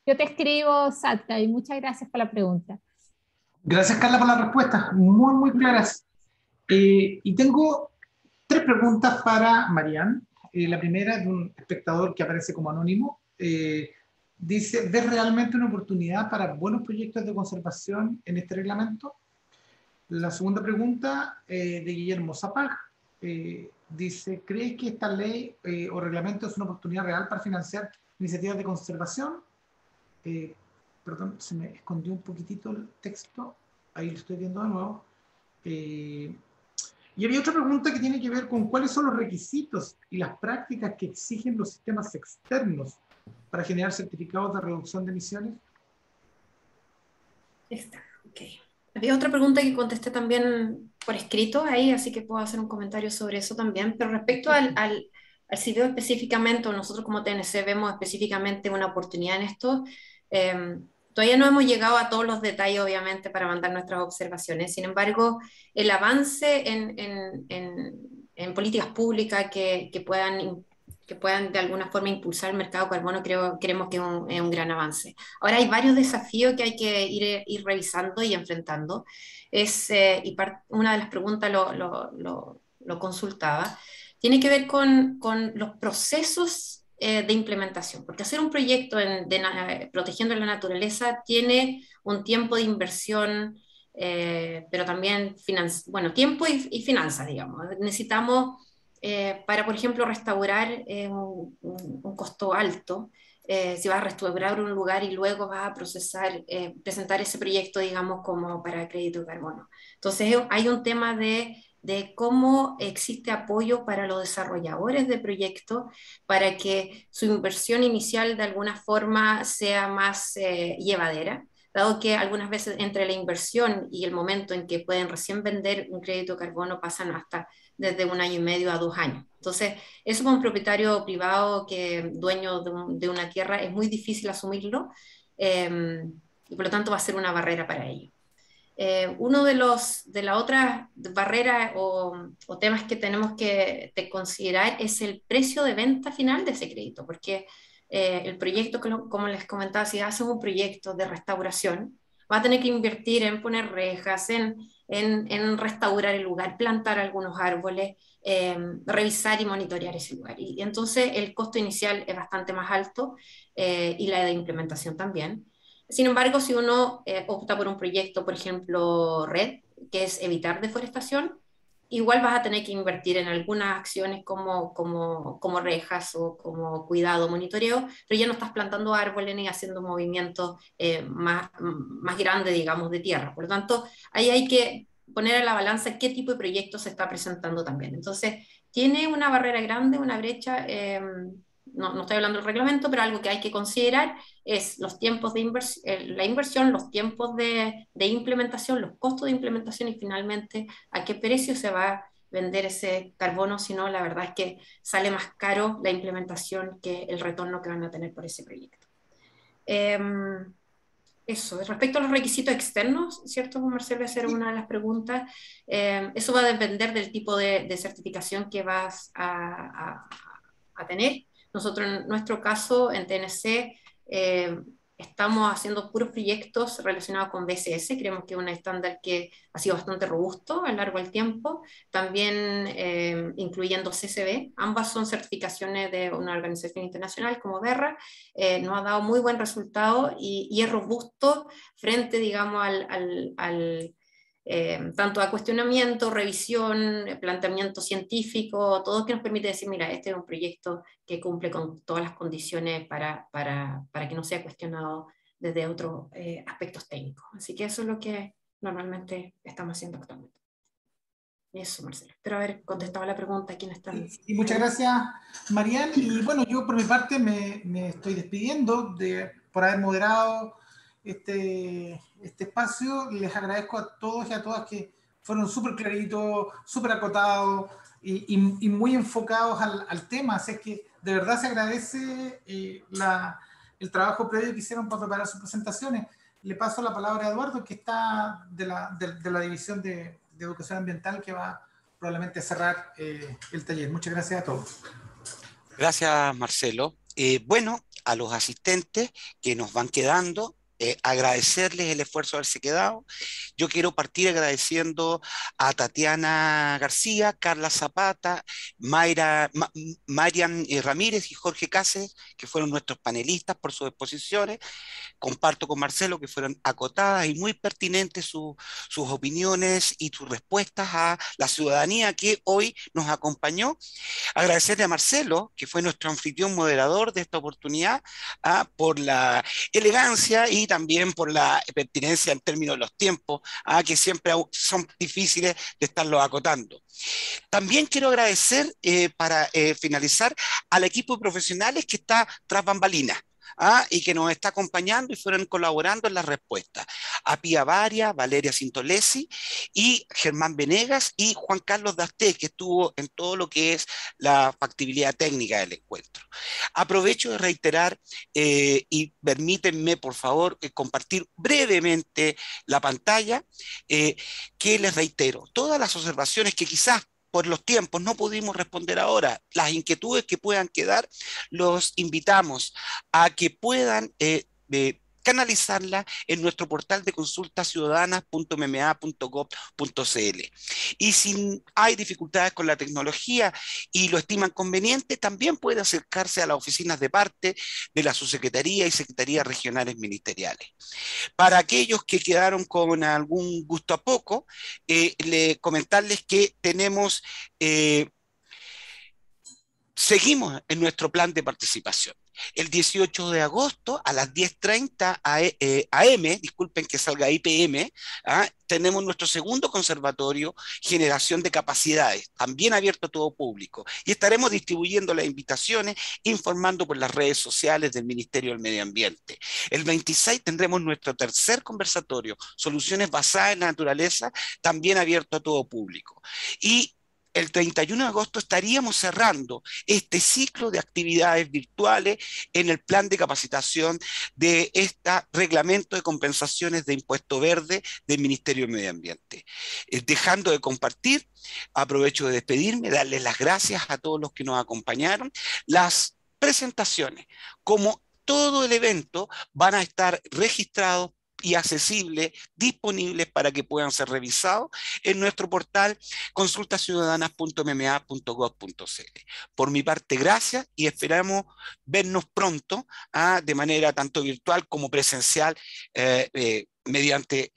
Yo te escribo, Satka, y muchas gracias por la pregunta. Gracias, Carla, por la respuesta, muy, muy claras. Y tengo 3 preguntas para Marian. La primera es de un espectador que aparece como anónimo. Dice, ¿ves realmente una oportunidad para buenos proyectos de conservación en este reglamento? La segunda pregunta de Guillermo Zapag dice, ¿crees que esta ley o reglamento es una oportunidad real para financiar iniciativas de conservación? Perdón, se me escondió un poquitito el texto. Ahí lo estoy viendo de nuevo. Y había otra pregunta que tiene que ver con cuáles son los requisitos y las prácticas que exigen los sistemas externos para generar certificados de reducción de emisiones. Está, ok. Había otra pregunta que contesté también por escrito ahí, así que puedo hacer un comentario sobre eso también. Pero respecto al si veo específicamente, o nosotros como TNC vemos específicamente una oportunidad en esto, todavía no hemos llegado a todos los detalles, obviamente, para mandar nuestras observaciones. Sin embargo, el avance en políticas públicas que puedan de alguna forma impulsar el mercado de carbono, creemos que es un gran avance. Ahora hay varios desafíos que hay que ir revisando y enfrentando. Una de las preguntas lo consultaba, tiene que ver con los procesos de implementación, porque hacer un proyecto protegiendo la naturaleza tiene un tiempo de inversión, pero también tiempo y finanzas, digamos. Necesitamos, para, por ejemplo, restaurar un costo alto, si vas a restaurar un lugar y luego vas a presentar ese proyecto, digamos, como para crédito de carbono. Entonces hay un tema de cómo existe apoyo para los desarrolladores de proyectos para que su inversión inicial de alguna forma sea más llevadera, dado que algunas veces entre la inversión y el momento en que pueden recién vender un crédito de carbono pasan hasta desde 1 año y medio a 2 años. Entonces, eso para un propietario privado dueño de una tierra es muy difícil asumirlo y por lo tanto va a ser una barrera para ellos. Uno de las otras barreras o temas que tenemos que considerar es el precio de venta final de ese crédito, porque el proyecto, como les comentaba, si haces un proyecto de restauración, va a tener que invertir en poner rejas, en restaurar el lugar, plantar algunos árboles, revisar y monitorear ese lugar. Y entonces el costo inicial es bastante más alto y la de implementación también. Sin embargo, si uno opta por un proyecto, por ejemplo, RED, que es evitar deforestación, igual vas a tener que invertir en algunas acciones como rejas o como cuidado, monitoreo, pero ya no estás plantando árboles ni haciendo movimientos más grandes, digamos, de tierra. Por lo tanto, ahí hay que poner a la balanza qué tipo de proyecto se está presentando también. Entonces, tiene una barrera grande, una brecha, no estoy hablando del reglamento, pero algo que hay que considerar es los tiempos de la inversión, los tiempos de implementación, los costos de implementación y finalmente a qué precio se va a vender ese carbono, si no, la verdad es que sale más caro la implementación que el retorno que van a tener por ese proyecto. Eso, respecto a los requisitos externos, ¿cierto, Marcelo? Esa era una de las preguntas. Eso va a depender del tipo de certificación que vas a tener. Nosotros, en nuestro caso, en TNC, estamos haciendo puros proyectos relacionados con BSS. Creemos que es un estándar que ha sido bastante robusto a lo largo del tiempo. También incluyendo CCB. Ambas son certificaciones de una organización internacional como BERRA. Nos ha dado muy buen resultado y es robusto frente, digamos, tanto a cuestionamiento, revisión, planteamiento científico, todo que nos permite decir, mira, este es un proyecto que cumple con todas las condiciones para que no sea cuestionado desde otros aspectos técnicos. Así que eso es lo que normalmente estamos haciendo actualmente. Eso, Marcelo. Espero haber contestado la pregunta. ¿Quién está? Y muchas gracias, Marian. Y bueno, yo por mi parte me estoy despidiendo por haber moderado este espacio. Les agradezco a todos y a todas que fueron súper claritos, súper acotados y muy enfocados al tema. Así que de verdad se agradece el trabajo previo que hicieron para preparar sus presentaciones. Le paso la palabra a Eduardo, que está de la División de Educación Ambiental, que va probablemente cerrar el taller. Muchas gracias a todos. Gracias, Marcelo. Bueno, a los asistentes que nos van quedando, agradecerles el esfuerzo de haberse quedado. Yo quiero partir agradeciendo a Tatiana García, Carla Zapata, Marian Ramírez y Jorge Cáceres, que fueron nuestros panelistas por sus exposiciones. Comparto con Marcelo que fueron acotadas y muy pertinentes sus opiniones y sus respuestas a la ciudadanía que hoy nos acompañó. Agradecerle a Marcelo, que fue nuestro anfitrión moderador de esta oportunidad, por la elegancia y también por la pertinencia en términos de los tiempos, que siempre son difíciles de estarlos acotando. También quiero agradecer, para finalizar, al equipo de profesionales que está tras bambalinas. Y que nos está acompañando y fueron colaborando en las respuestas. A Pía Varia, Valeria Sintolesi y Germán Venegas y Juan Carlos Dasté, que estuvo en todo lo que es la factibilidad técnica del encuentro. Aprovecho de reiterar y permítanme, por favor, compartir brevemente la pantalla, que les reitero, todas las observaciones que quizás por los tiempos no pudimos responder ahora, las inquietudes que puedan quedar, los invitamos a que puedan canalizarla en nuestro portal de consultas ciudadanas.mma.gov.cl. Y si hay dificultades con la tecnología y lo estiman conveniente, también puede acercarse a las oficinas de parte de la Subsecretaría y Secretarías Regionales Ministeriales. Para aquellos que quedaron con algún gusto a poco, comentarles que tenemos... seguimos en nuestro plan de participación. El 18 de agosto a las 10:30 AM, disculpen que salga IPM, tenemos nuestro segundo conservatorio, Generación de Capacidades, también abierto a todo público. Y estaremos distribuyendo las invitaciones, informando por las redes sociales del Ministerio del Medio Ambiente. El 26 tendremos nuestro tercer conversatorio, Soluciones basadas en la naturaleza, también abierto a todo público. Y el 31 de agosto estaríamos cerrando este ciclo de actividades virtuales en el plan de capacitación de este reglamento de compensaciones de impuesto verde del Ministerio del Medio Ambiente. Dejando de compartir, aprovecho de despedirme, darles las gracias a todos los que nos acompañaron. Las presentaciones, como todo el evento, van a estar registrados y accesibles, disponibles para que puedan ser revisados en nuestro portal consultasiudadanas.mma.gov.cl. Por mi parte, gracias y esperamos vernos pronto, de manera tanto virtual como presencial, mediante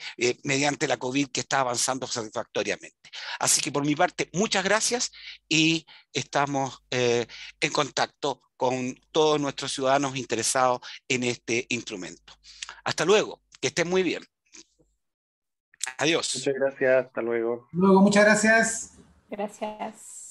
la COVID, que está avanzando satisfactoriamente. Así que por mi parte, muchas gracias y estamos en contacto con todos nuestros ciudadanos interesados en este instrumento. Hasta luego, que estén muy bien. Adiós. Muchas gracias, hasta luego. Luego, muchas gracias. Gracias.